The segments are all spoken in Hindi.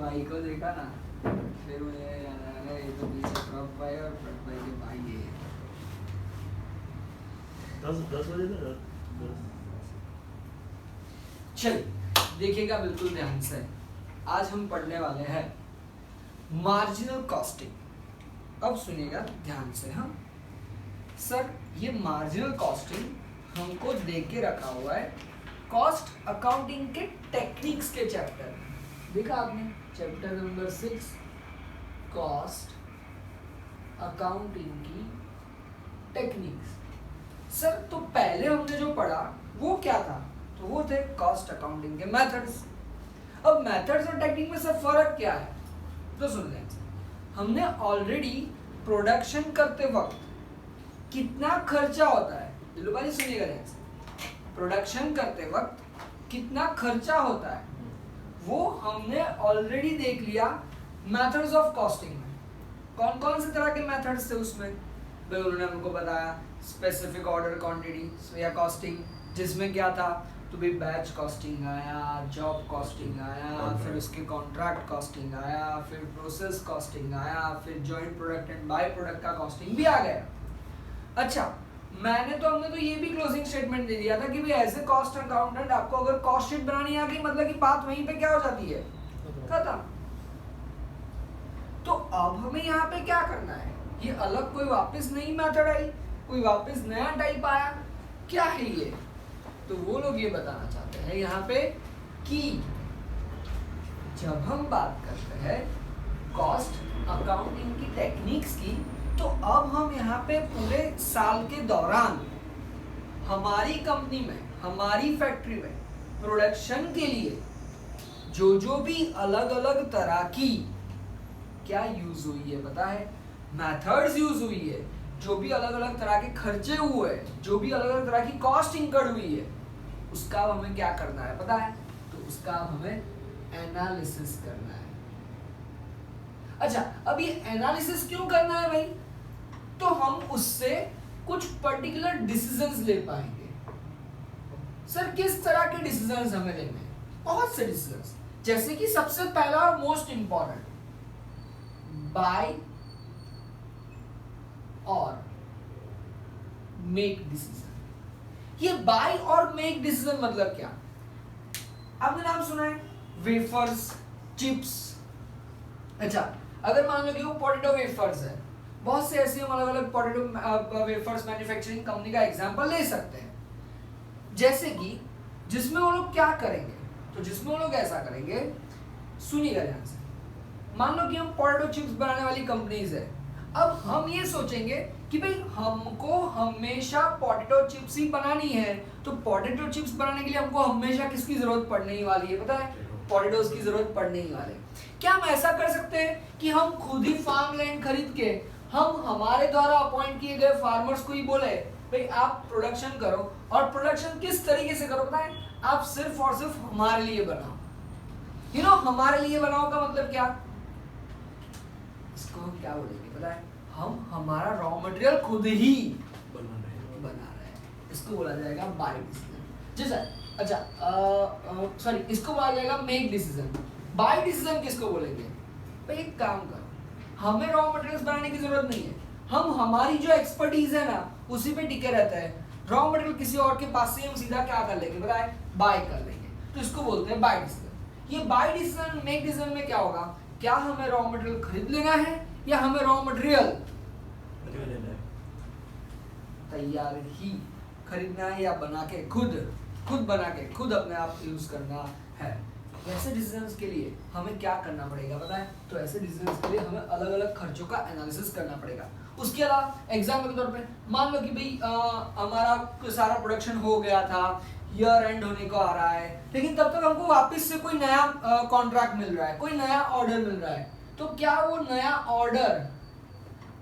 भाई को देखा ना, फिर मुझे याद आया ये तो पीछे प्रॉप भाई और प्रॉप भाई के भाई है। 10 बजे था। चल देखिएगा बिल्कुल ध्यान से, आज हम पढ़ने वाले हैं मार्जिनल कॉस्टिंग। अब सुनिएगा ध्यान से। हाँ सर, ये मार्जिनल कॉस्टिंग हमको दे के रखा हुआ है कॉस्ट अकाउंटिंग के टेक्निक्स के चैप्टर में। देखा आपने चैप्टर नंबर 6 कॉस्ट अकाउंटिंग की टेक्निक्स। सर तो पहले हमने जो पढ़ा वो क्या था? तो वो थे कॉस्ट अकाउंटिंग के मेथड्स। अब मेथड्स और टेक्निक में सर फर्क क्या है? तो सुन लें, हमने ऑलरेडी प्रोडक्शन करते वक्त कितना खर्चा होता है, दिलो भाई सुनिएगा ध्यान से, प्रोडक्शन करते वक्त कितना खर्चा होता है वो हमने ऑलरेडी देख लिया मेथड्स ऑफ कॉस्टिंग में। कौन कौन से तरह के मेथड्स थे उसमें? भाई उन्होंने हमको बताया स्पेसिफिक ऑर्डर क्वांटिटी या कॉस्टिंग, जिसमें क्या था तो भाई बैच कॉस्टिंग आया, जॉब कॉस्टिंग आया, फिर उसके कॉन्ट्रैक्ट कॉस्टिंग आया, फिर प्रोसेस कॉस्टिंग आया, फिर joint product and by product का कॉस्टिंग भी आ गया। अच्छा, हमने तो ये भी क्लोजिंग स्टेटमेंट दे दिया था कि भाई एज ए कॉस्ट अकाउंटेंट आपको अगर कॉस्ट शीट बनानी आ गई मतलब कि बात वहीं पे क्या हो जाती है, खत्म। तो अब हमें यहाँ पे क्या करना है? ये अलग कोई वापस नई मेथड आई, कोई वापस नया टाइप आया, क्या है ये? तो वो लोग ये बताना चाहते हैं यहाँ पे कि जब हम बात करते हैं कॉस्ट अकाउंटिंग की टेक्निक्स की, तो अब हम यहाँ पे पूरे साल के दौरान हमारी कंपनी में, हमारी फैक्ट्री में प्रोडक्शन के लिए जो भी अलग अलग तरह की क्या यूज हुई है पता है, मेथड्स यूज हुई है, जो भी अलग अलग तरह के खर्चे हुए, जो भी अलग अलग तरह की कॉस्ट इंकर्ड हुई है, उसका अब हमें क्या करना है पता है? तो उसका अब हमें एनालिसिस करना है। अच्छा, अब ये एनालिसिस क्यों करना है भाई? तो हम उससे कुछ पर्टिकुलर डिसीजंस ले पाएंगे। सर किस तरह के डिसीजंस हमें लेने हैं? बहुत से डिसीजंस, जैसे कि सबसे पहला और मोस्ट इंपॉर्टेंट, बाय और मेक डिसीजन। ये बाय और मेक डिसीजन मतलब क्या? आपने नाम सुना है वेफर्स, चिप्स। अच्छा, अगर मान लो कि वो पोटैटो वेफर्स है, बहुत से ऐसे हम अलग अलग पोटैटो वेफर्स मैन्युफैक्चरिंग कंपनी का एग्जांपल ले सकते हैं, जैसे कि जिसमें वो लोग क्या करेंगे, तो जिसमें वो लोग ऐसा करेंगे, सुनिएगा ध्यान से। मान लो कि हम पोटैटो चिप्स बनाने वाली कंपनीज है, अब हम ये सोचेंगे कि भाई हमको हमेशा पोटैटो चिप्स ही बनानी है, तो पोटैटो चिप्स बनाने के लिए हमको हमेशा किसकी जरूरत पड़ने ही वाली है पता है? पोटैटोज की जरूरत पड़ने ही वाले। क्या हम ऐसा कर सकते हैं कि हम खुद ही फार्म लैंड खरीद के हम हमारे द्वारा अपॉइंट किए गए फार्मर्स को ही बोले भाई आप प्रोडक्शन करो, और प्रोडक्शन किस तरीके से करो पता है? आप सिर्फ और सिर्फ हमारे लिए बनाओ। हमारे लिए बनाओ का मतलब क्या? इसको हम क्या बोलेंगे पता है? हम हमारा रॉ मटेरियल खुद ही बना रहे हैं, इसको बोला जाएगा बाय डिसीजन। जी सर। अच्छा सॉरी, इसको बोला जाएगा मेक डिसीजन। बाय डिसीजन किसको बोलेंगे? भाई एक काम करो, हमें रॉ मटेरियल्स बनाने की जरूरत नहीं है, हम हमारी जो एक्सपर्टीज है ना उसी पे टिके रहते हैं। रॉ मटेरियल किसी और के पास से हम सीधा क्या कर लेंगे पता है? बाय कर लेंगे, तो इसको बोलते हैं बाय डिसीजन। ये बाय डिसीजन मेक डिसीजन में क्या होगा? क्या हमें रॉ मटेरियल खरीद लेना है या हमें रॉ मटेरियल तैयार ही खरीदना है, या बना के खुद बना के खुद अपने आप यूज करना है? ऐसे डिसीजंस के लिए हमें क्या करना पड़ेगा पता है? तो ऐसे डिसीजंस के लिए हमें अलग अलग खर्चों का एनालिसिस करना पड़ेगा। उसके अलावा एग्जाम्पल के तौर पे मान लो कि भाई हमारा सारा प्रोडक्शन हो गया था, ईयर एंड होने को आ रहा है, लेकिन तब तक हमको वापस से कोई नया कॉन्ट्रैक्ट मिल रहा है, कोई नया ऑर्डर मिल रहा है, तो क्या वो नया ऑर्डर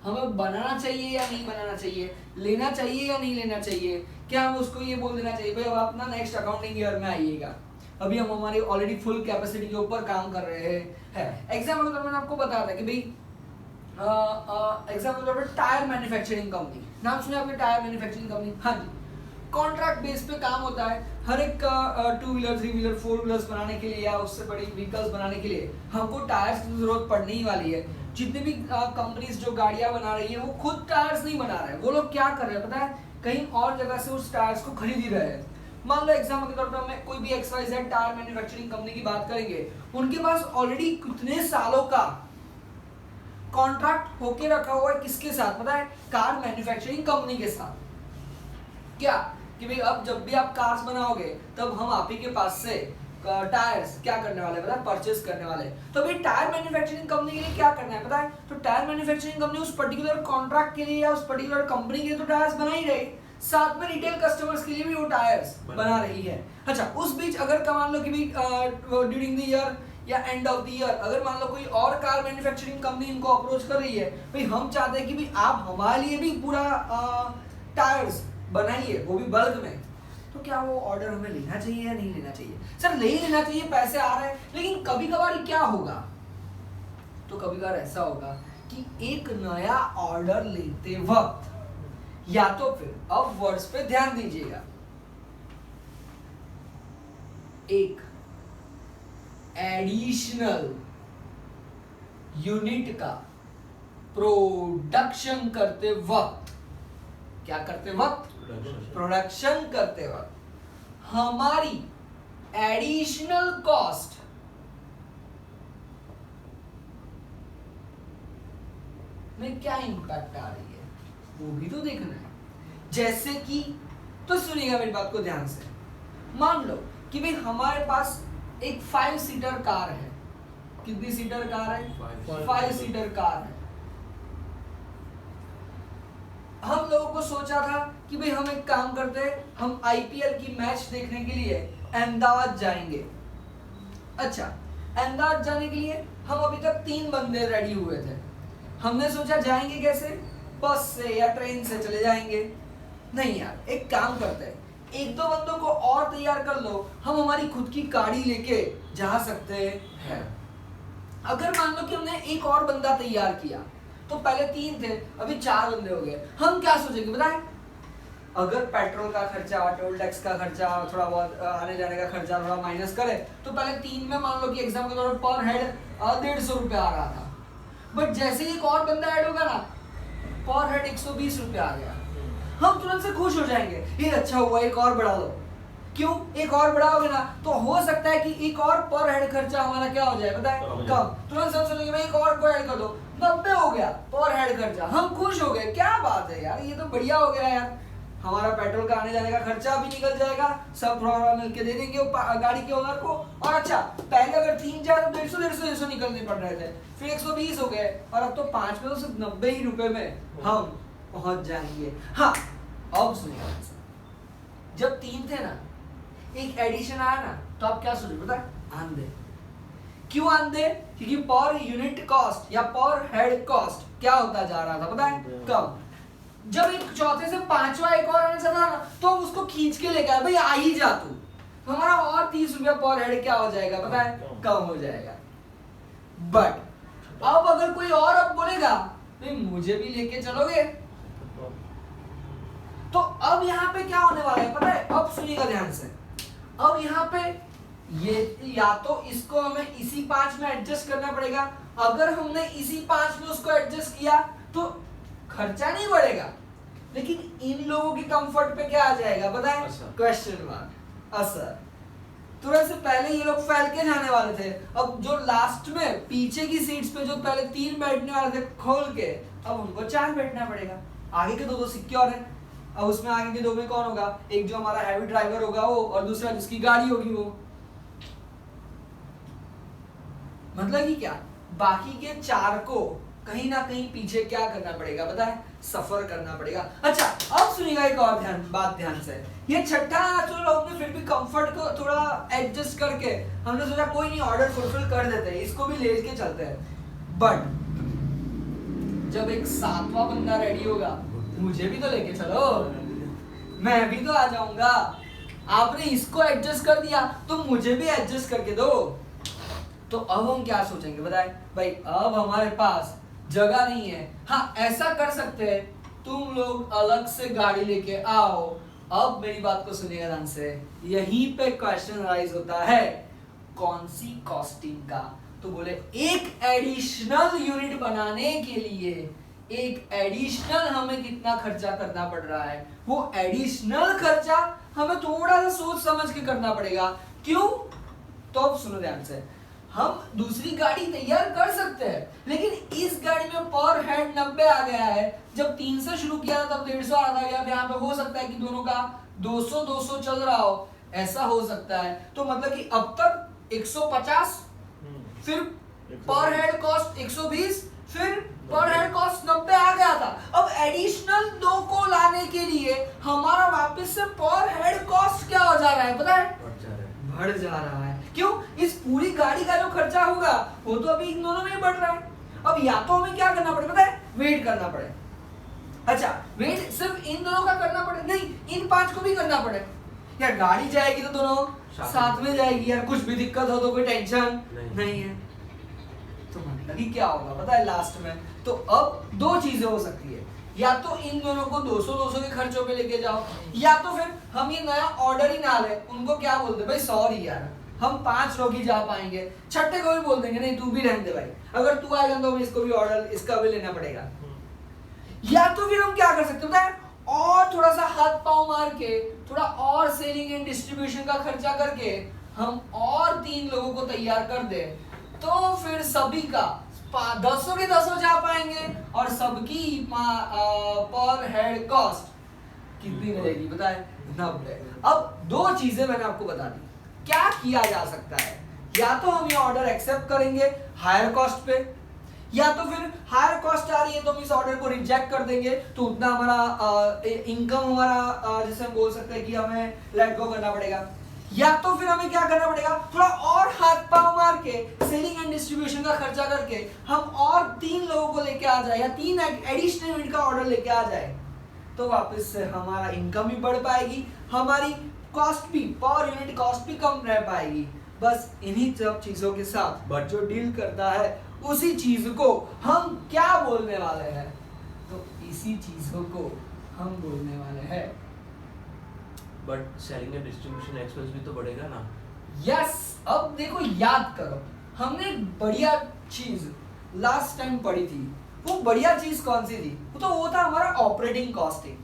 हमें बनाना चाहिए या नहीं बनाना चाहिए, लेना चाहिए या नहीं लेना चाहिए? क्या हम उसको ये बोल देना चाहिए भाई अब आप ना नेक्स्ट अकाउंटिंग ईयर में आइएगा, अभी हम हमारी ऑलरेडी फुल कैपेसिटी के ऊपर काम कर रहे हैं। एग्जाम्पल तो मैंने आपको बताया था कि भाई एग्जाम्पल टायर मैन्युफैक्चरिंग कंपनी, नाम सुने आपने टायर मैन्युफैक्चरिंग कंपनी? हाँ जी। कॉन्ट्रैक्ट बेस पे काम होता है। हर एक two wheeler, three wheeler, four wheelers बनाने के लिए या उससे बड़ी व्हीकल्स बनाने के लिए हमको टायर्स की जरूरत पड़ने ही वाली है। जितनी भी कंपनीज जो गाड़ियां बना रही है वो खुद टायर्स नहीं बना रहे हैं, वो लोग क्या कर रहे हैं पता है, कहीं और जगह से उस टायर्स को खरीद ही रहे हैं। मान लो एग्जाम्पल के तौर पर हमें कोई भी XYZ टायर मैन्युफैक्चरिंग कंपनी की बात करेंगे, उनके पास ऑलरेडी कितने सालों का कॉन्ट्रैक्ट होके रखा हुआ है, किसके साथ पता है, कार मैन्युफैक्चरिंग कंपनी के साथ। क्या कि भाई अब जब भी आप कार्स बनाओगे तब हम आप ही के पास से टायर्स क्या करने वाले पता है, परचेज करने वाले। तो भाई टायर मैन्युफैक्चरिंग कंपनी के लिए क्या करना है पता है, तो टायर मैन्युफैक्चरिंग कंपनी उस पर्टिकुलर कॉन्ट्रैक्ट के लिए या उस पर्टिकुलर कंपनी के लिए तो टायर्स बना ही रही, साथ में रिटेल कस्टमर्स के लिए भी वो टायर्स बना रही है। अच्छा, उस बीच अगर मान लो कि भाई ड्यूरिंग द ईयर या एंड ऑफ द ईयर अगर मान लो कोई और कार मैन्युफैक्चरिंग कंपनी इनको अप्रोच कर रही है, भाई हम चाहते हैं कि भाई आप हमारे लिए भी पूरा टायर्स बनाइए, वो भी बल्क में, तो क्या वो ऑर्डर हमें लेना चाहिए या नहीं लेना चाहिए? सर ले ही लेना चाहिए, पैसे आ रहे हैं, लेकिन कभी कभार क्या होगा, तो कभी कभार ऐसा होगा कि एक नया ऑर्डर लेते वक्त या तो फिर अब वर्ड्स पे ध्यान दीजिएगा, एक एडिशनल यूनिट का प्रोडक्शन करते वक्त, क्या करते वक्त, प्रोडक्शन करते वक्त हमारी एडिशनल कॉस्ट में क्या इंपैक्ट आ रही है वो भी तो देखना है। जैसे कि, तो सुनिएगा मेरी बात को ध्यान से, मान लो कि भाई हमारे पास एक 5 सीटर कार है। कितनी सीटर कार है? 5 सीटर कार है। हम लोगों को सोचा था कि भाई हम एक काम करते हैं, हम IPL की मैच देखने के लिए अहमदाबाद जाएंगे। अच्छा, अहमदाबाद जाने के लिए हम अभी तक 3 बंदे रेडी हुए थे। हमने सोचा जाएंगे कैसे, बस से या ट्रेन से चले जाएंगे। नहीं यार, एक काम करते हैं, 1-2 बंदों को और तैयार कर लो, हम हमारी खुद की गाड़ी लेके जा सकते हैं। अगर मान लो कि हमने एक और बंदा तैयार किया, तो पहले 3 थे, अभी 4 बंदे हो गए। हम क्या सोचेंगे बताएं, अगर पेट्रोल का खर्चा, टोल टैक्स का खर्चा, थोड़ा बहुत आने जाने का खर्चा थोड़ा माइनस करे, तो पहले 3 में मान लो कि एग्जाम के तौर पर पर हेड 150 रुपया आ रहा था। बट जैसे ही एक और बंदा ऐड होगा ना, पर हेड 120 रुपया आ गया, हम तुरंत से खुश हो जाएंगे, ये अच्छा हुआ, एक और बढ़ा लो। क्यों? एक और बढ़ाओगे ना तो हो सकता है कि एक और पर हेड खर्चा हमारा क्या हो जाए बताए, कम। तुरंत से सोचेंगे भाई एक और को ऐड कर दो, 90 हो गया पर हेड खर्चा, हम खुश हो गए। क्या बात है यार, ये तो बढ़िया हो गया यार, हमारा पेट्रोल का आने जाने का खर्चा भी निकल जाएगा, सब थोड़ा मिलके दे देंगे गाड़ी के ओनर को। और अच्छा, पहले अगर 3 जाए तो 150 निकलने पड़ रहे थे, फिर 120 हो गए, और अब तो 5 में तो सिर्फ 90 ही रुपए में हम पहुंच जाएंगे। हाँ, अब सुनिए, जब 3 थे ना, एक एडिशन आया ना, तो आप क्या सोचे पता है, आंधे। क्यों आंधे? क्योंकि पर यूनिट कॉस्ट या पर हेड कॉस्ट क्या होता जा रहा था पता है, कम। जब एक चौथे से 5वां एक और आने चला ना, तो उसको खींच के लेकर भाई आ ही जा तू, हमारा और 30 रुपया पर हेड क्या हो जाएगा पता है, कम हो जाएगा। बट अब अगर कोई और अब बोलेगा भाई मुझे भी लेके चलोगे, तो अब यहाँ पे क्या होने वाला है पता है, अब सुनिएगा ध्यान से, अब यहाँ पे ये या तो इसको हमें इसी 5 में एडजस्ट करना पड़ेगा। अगर हमने इसी 5 में उसको एडजस्ट किया तो खर्चा नहीं बढ़ेगा, लेकिन इन लोगों के कंफर्ट पे क्या आ जाएगा पता है, क्वेश्चन मार्क, असर। तुरंत से पहले ये लोग फैल के जाने वाले थे, अब जो लास्ट में पीछे की सीट्स पे जो पहले 3 बैठने वाले थे खोल के, अब उनको 4 बैठना पड़ेगा। आगे के 2 सिक्योर है, अब उसमें आगे के 2 में कौन होगा, एक जो हमारा हैवी ड्राइवर होगा वो, और दूसरा जिसकी गाड़ी होगी वो। मतलब कि क्या, बाकी के 4 को कहीं ना कहीं पीछे क्या करना पड़ेगा पता है, सफर करना पड़ेगा। अच्छा, अब सुनिएगा एक और बात ध्यान से, ये छठा चलो हमने फिर भी कंफर्ट को थोड़ा एडजस्ट करके हमने सोचा कोई नहीं, ऑर्डर फुलफिल कर देते हैं, इसको भी लेके चलते हैं। बट जब एक 7वां बंदा रेडी होगा, मुझे भी तो लेके चलो, मैं भी तो आ जाऊंगा। आपने इसको एडजस्ट कर दिया तो मुझे भी एडजस्ट करके दो। तो अब हम क्या सोचेंगे बताए, भाई अब हमारे पास जगह नहीं है। हाँ, ऐसा कर सकते हैं, तुम लोग अलग से गाड़ी लेके आओ, अब मेरी बात को सुनिएगा ध्यान से, यहीं पे क्वेश्चन राइज होता है कौन सी कॉस्टिंग का। तो बोले एक एडिशनल यूनिट बनाने के लिए एक एडिशनल हमें कितना खर्चा करना पड़ रहा है, वो एडिशनल खर्चा हमें थोड़ा सा सोच समझ के करना पड़ेगा। क्यों? तो अब सुनो ध्यान से, हम दूसरी गाड़ी तैयार कर सकते हैं, लेकिन इस गाड़ी में पर हेड 90 आ गया है। जब 3 से शुरू किया था तब 150 आ गया। अब यहाँ पे हो सकता है कि दोनों का 200 चल रहा हो, ऐसा हो सकता है। तो मतलब कि अब तक 150, फिर पर हेड कॉस्ट 120, फिर पर हेड कॉस्ट 90 आ गया था। अब एडिशनल 2 को लाने के लिए हमारा वापस से पर हेड कॉस्ट क्या हो जा रहा है, पता है? बढ़ जा रहा है। क्यों? इस पूरी गाड़ी का जो खर्चा होगा वो तो अभी इन दोनों में ही बढ़ रहा है। अब या तो हमें क्या करना पड़े, पता है? वेट करना पड़े। अच्छा, वेट सिर्फ इन दोनों का करना पड़े? नहीं, इन 5 को भी करना पड़े। यार गाड़ी जाएगी तो दोनों साथ में जाएगी यार, कुछ भी दिक्कत हो तो कोई टेंशन नहीं है। तो मतलब कि क्या होगा पता है लास्ट में? तो अब 2 चीजें हो सकती है, या तो इन दोनों को 200 के खर्चों पे लेके जाओ, या तो फिर हम ये नया ऑर्डर ही ना ले। उनको क्या बोलते भाई, सॉरी यार हम 5 लोग ही जा पाएंगे, छठे को भी बोल देंगे नहीं तू भी रहने दे भाई, अगर तू आएगा तो इसको भी ऑर्डर इसका भी लेना पड़ेगा। या तो फिर हम क्या कर सकते हैं, और थोड़ा सा हाथ पांव मार के, थोड़ा और सेलिंग एंड डिस्ट्रीब्यूशन का खर्चा करके हम और 3 लोगों को तैयार कर दे, तो फिर सभी का 10 के 10 जा पाएंगे और सबकी पर हेड कॉस्ट कितनी मिलेगी पता है? 90। अब 2 चीजें मैंने आपको बता दी, क्या किया जा सकता है। या तो हम ये ऑर्डर एक्सेप्ट करेंगे हायर कॉस्ट पे, या तो फिर हायर कॉस्ट आ रही है तो हम इस ऑर्डर को रिजेक्ट कर देंगे, तो उतना हमारा इनकम हमारा जैसे हम बोल सकते हैं कि हमें लेट गो करना पड़ेगा। या तो फिर हमें क्या करना पड़ेगा, थोड़ा और हाथ पांव मार के सेलिंग एंड डिस्ट्रीब्यूशन का खर्चा करके हम और 3 लोगों को लेके आ जाए, या 3 एडिशनल यूनिट का ऑर्डर लेके आ जाए, तो वापस से हमारा इनकम भी बढ़ पाएगी, हमारी कॉस्ट भी, पर यूनिट कॉस्ट भी कम रह पाएगी। बस इन्हीं सब चीजों के साथ बट जो डील करता है उसी चीज को हम क्या बोलने वाले हैं, तो इसी चीजों को हम बोलने वाले हैं। But selling and distribution expense भी तो बढ़ेगा ना। यस, अब देखो याद करो, हमने एक बढ़िया चीज लास्ट टाइम पढ़ी थी। वो बढ़िया चीज कौन सी थी? तो वो था हमारा ऑपरेटिंग कॉस्टिंग।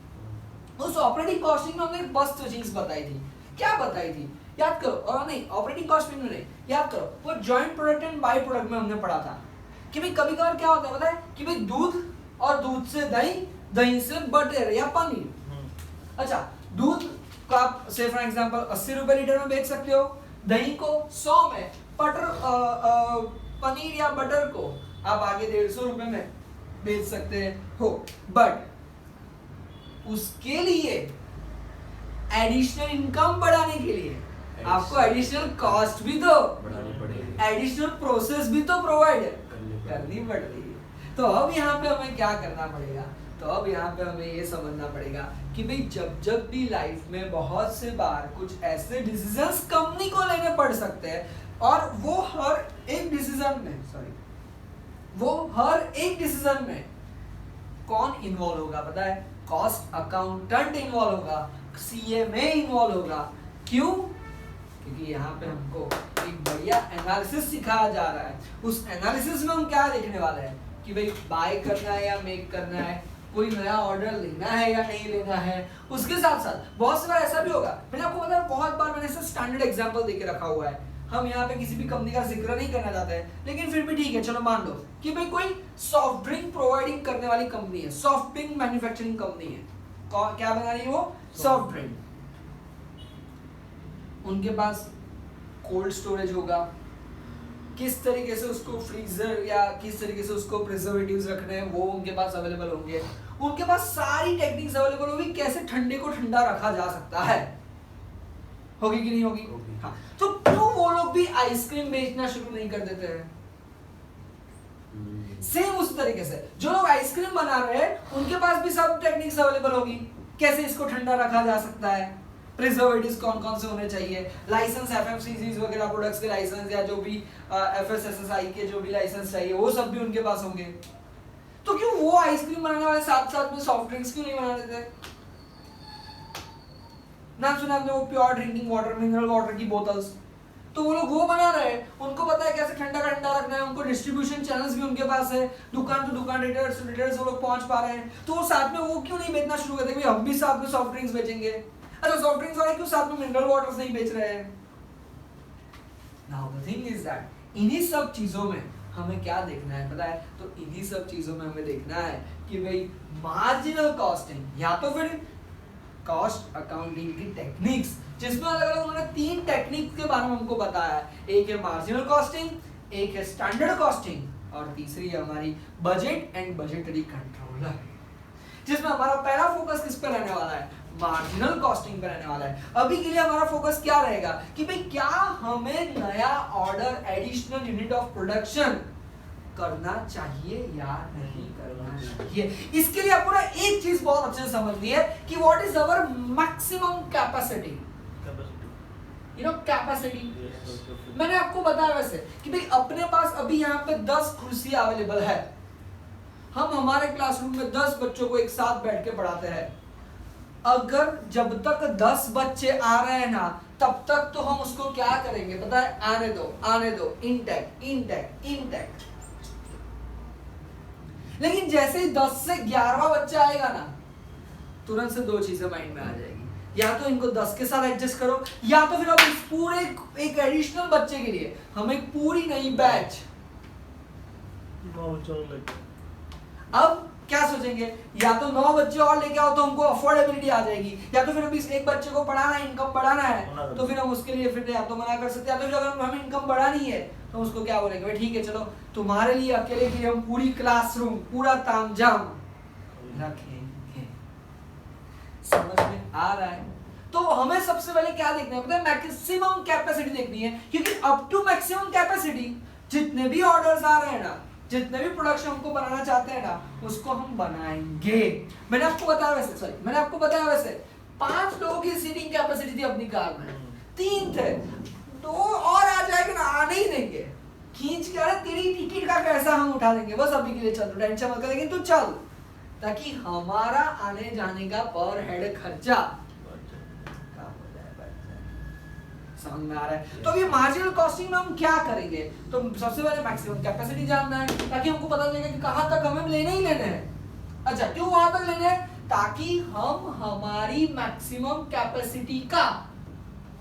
उस ऑपरेटिंग कॉस्टिंग में हमने एक मस्त चीज बताई थी। क्या बताई थी याद करो? और नहीं, ऑपरेटिंग कॉस्टिंग में नहीं, याद करो, वो joint product and by product में हमने पढ़ा था कि भाई कभी कभार क्या होता है पता है कि भाई दूध और दूध से दही, दही से बटर या पनीर। अच्छा, दूध को आप से फॉर एग्जांपल 80 रुपए लीटर में बेच सकते हो, दही को 100 में, पनीर या बटर को आप आगे 150 रुपए में बेच सकते हो। बट उसके लिए एडिशनल इनकम बढ़ाने के लिए आपको एडिशनल कॉस्ट भी तो बढ़ानी पड़ेगी, एडिशनल प्रोसेस भी तो प्रोवाइड करनी पड़ रही है। तो अब यहाँ पे हमें क्या करना पड़ेगा? तो अब यहाँ पे हमें ये समझना पड़ेगा कि भाई जब भी लाइफ में बहुत से बार कुछ ऐसे डिसीजंस कंपनी को लेने पड़ सकते हैं, और वो हर एक डिसीजन में कौन इन्वॉल्व होगा पता है? कॉस्ट अकाउंटेंट इन्वॉल्व होगा, CMA इन्वॉल्व होगा। क्यों? क्योंकि यहाँ पे हमको एक बढ़िया एनालिसिस सिखाया जा रहा है। उस एनालिसिस में हम क्या देखने वाले हैं कि भाई बाय करना है या मेक करना है, कोई नया ऑर्डर लेना है या नहीं लेना है। उसके साथ साथ बहुत सी बार ऐसा भी होगा, मैंने आपको बताया बहुत बार मैंने ऐसा स्टैंडर्ड एग्जांपल देके रखा हुआ है। हम यहाँ पे किसी भी कंपनी का जिक्र नहीं करना चाहते हैं, लेकिन फिर भी ठीक है, चलो मान लो कि भाई कोई सॉफ्ट ड्रिंक प्रोवाइडिंग करने वाली कंपनी है, सॉफ्ट ड्रिंक मैन्युफैक्चरिंग कंपनी है। क्या बना रही है वो? Soft drink. उनके पास कोल्ड स्टोरेज होगा, किस तरीके से उसको फ्रीजर या किस तरीके से उसको प्रिजर्वेटिव्स रखने हैं वो उनके पास अवेलेबल होंगे। उनके पास सारी टेक्निक्स अवेलेबल होगी कैसे ठंडे को ठंडा रखा जा सकता है। होगी कि नहीं होगी? हाँ। तो क्यों वो लोग भी आइसक्रीम बेचना शुरू नहीं कर देते हैं? सेम उस तरीके से जो लोग आइसक्रीम बना रहे हैं उनके पास भी सब टेक्निक्स अवेलेबल होगी, कैसे इसको ठंडा रखा जा सकता है, प्रिजर्वेटिव्स कौन कौन से होने चाहिए, लाइसेंस FFCCs वगैरह प्रोडक्ट्स के लाइसेंस या जो भी FSSAI के जो भी लाइसेंस चाहिए वो सब भी उनके पास होंगे। तो क्यों वो आइसक्रीम बनाने वाले साथ साथ में सॉफ्ट ड्रिंक्स क्यों नहीं बना देते? नाम सुना आपने वो pure drinking water, mineral water की बोतल्स, तो वो लोग वो बना रहे हैं, उनको पता है कैसे ठंडा का ठंडा रखना है, उनको डिस्ट्रीब्यूशन चैनल्स भी उनके पास है, दुकान टू दुकान रिटेलर्स वो लोग पहुंच पा रहे हैं, तो वो साथ में वो क्यों नहीं बेचना शुरू करते कि हम भी साथ में सॉफ्ट ड्रिंक्स बेचेंगे। अच्छा, सॉफ्ट ड्रिंक्स वाले क्यों साथ में मिनरल वाटर्स नहीं बेच रहे हैं? Now the thing is that इन्हीं सब चीजों में हमें क्या देखना है पता है? तो इन्हीं सब चीजों में हमें देखना है कि भाई मार्जिनल कॉस्टिंग या तो फिर कॉस्ट अकाउंटिंग की टेक्निक्स, जिसमें अलग अलग उन्होंने 3 टेक्निक के बारे में हमको बताया है। एक है मार्जिनल कॉस्टिंग, एक है स्टैंडर्ड कॉस्टिंग और तीसरी है हमारी बजट एंड बजटरी कंट्रोलर, जिसमें हमारा पहला फोकस किस पे रहने वाला है? मार्जिनल कॉस्टिंग पे रहने वाला है। अभी के लिए हमारा फोकस क्या रहेगा कि भाई क्या हमें नया order additional unit of production करना चाहिए या नहीं करना चाहिए। इसके लिए आपको ना एक चीज बहुत अच्छे से समझनी है कि what is our maximum capacity, you know capacity. मैंने आपको बताया वैसे कि भाई अपने पास अभी यहाँ पे 10 कुर्सी अवेलेबल है, हम हमारे क्लासरूम में 10 बच्चों को एक साथ बैठ के पढ़ाते हैं। अगर जब तक 10 बच्चे आ रहे हैं ना तब तक तो हम उसको क्या करेंगे पता है? आने दो इंटैक्ट इंटैक्ट इंटैक्ट। लेकिन जैसे ही 10 से 11वां बच्चा आएगा ना तुरंत से 2 चीजें माइंड में आ जाएगी, या तो इनको 10 के साथ एडजस्ट करो या तो फिर अब इस पूरे एक एडिशनल बच्चे के लिए हम एक पूरी नई बैच। अब क्या सोचेंगे? या तो 9 बच्चे और लेके आओ तो हमको अफोर्डेबिलिटी आ जाएगी, या तो फिर अभी एक बच्चे को पढ़ाना है, इनकम बढ़ाना है, तो फिर हम उसके लिए फिर या तो मना कर सकते हैं, या तो फिर अगर हमें इनकम बढ़ानी है तो उसको क्या बोलेंगे? भाई ठीक है चलो तुम्हारे लिए अकेले के लिए हम पूरी क्लासरूम पूरा तामझाम रखेंगे। समझ में आ रहा है? तो हमें सबसे पहले क्या देखना है पता है? मैक्सिमम कैपेसिटी देखनी है, क्योंकि अप टू मैक्सिमम कैपेसिटी जितने भी ऑर्डर्स आ रहे हैं ना, जितने भी प्रोडक्शन हमको बनाना चाहते हैं ना, उसको हम बनाएंगे। मैंने आपको बताया वैसे 5 लोगों की सीटिंग कैपेसिटी थी अपनी कार में, 3 थे, 2 और आ जाएंगे ना, आने ही देंगे खींच के। अरे तेरी टिकट का पैसा हम उठा देंगे, बस अभी के लिए चल, टेंशन मत कर, लेकिन तू चल, ताकि हमारा आने जाने का पर हेड खर्चा समझ में आ रहा है? तो अभी मार्जिनल कॉस्टिंग में हम क्या करेंगे? तो सबसे पहले मैक्सिमम कैपेसिटी जानना है, ताकि हमको पता चलेगा कि कहां तक हमें लेने ही लेने हैं। अच्छा, क्यों वहां तक लेने हैं? ताकि हम हमारी मैक्सिमम कैपेसिटी का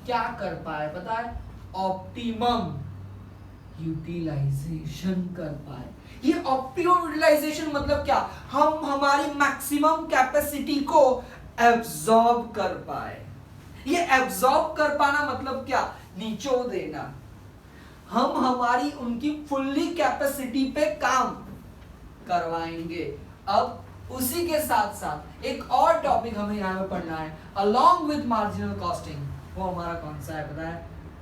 क्या कर पाए पता है? ऑप्टिमम यूटिलाइजेशन कर पाए। ये ऑप्टिमम यूटिलाइजेशन मतलब क्या? हम हमारी मैक्सिमम कैपेसिटी को एब्जॉर्ब कर पाए। ये एब्जॉर्ब कर पाना मतलब क्या? निचोड़ देना। हम हमारी उनकी फुल्ली कैपेसिटी पे काम करवाएंगे। अब उसी के साथ साथ एक और टॉपिक हमें यहाँ पे पढ़ना है अलॉन्ग विद मार्जिनल कॉस्टिंग। वो हमारा कौन सा है पता है?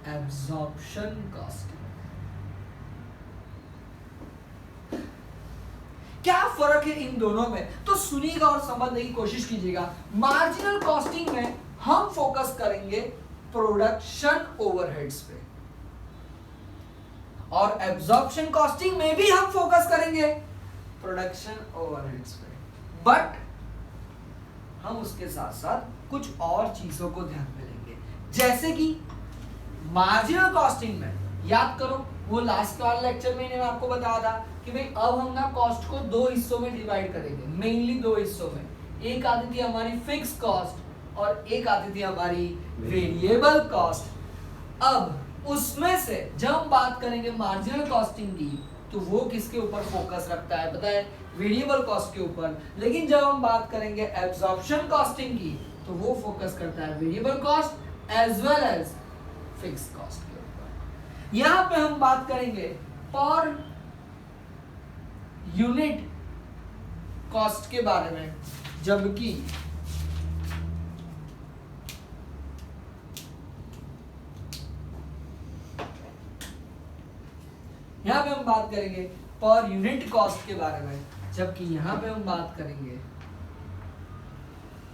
Absorption costing. क्या फर्क है इन दोनों में? तो सुनिएगा और समझने की कोशिश कीजिएगा। मार्जिनल कॉस्टिंग में हम फोकस करेंगे प्रोडक्शन ओवरहेड्स पे, और एब्जॉर्प्शन कॉस्टिंग में भी हम फोकस करेंगे प्रोडक्शन ओवरहेड्स पे। बट हम उसके साथ साथ कुछ और चीजों को ध्यान में लेंगे, जैसे कि मार्जिनल कॉस्टिंग में याद करो वो लास्ट वाले लेक्चर में मैंने आपको बताया था कि भाई अब हम ना कॉस्ट को 2 हिस्सों में डिवाइड करेंगे, मेनली 2 हिस्सों में। एक आती थी हमारी फिक्स कॉस्ट और एक आती थी हमारी वेरिएबल कॉस्ट। अब उसमें से जब हम बात करेंगे मार्जिनल कॉस्टिंग की तो वो किसके ऊपर फोकस रखता है पता है? वेरिएबल कॉस्ट के ऊपर। लेकिन जब हम बात करेंगे एब्जॉर्प्शन कॉस्टिंग की तो वो फोकस करता है variable cost as well as fix cost के ऊपर। यहां पे हम बात करेंगे पर यूनिट कॉस्ट के बारे में, जबकि यहां पे हम बात करेंगे पर यूनिट कॉस्ट के बारे में, जबकि यहां पे हम बात करेंगे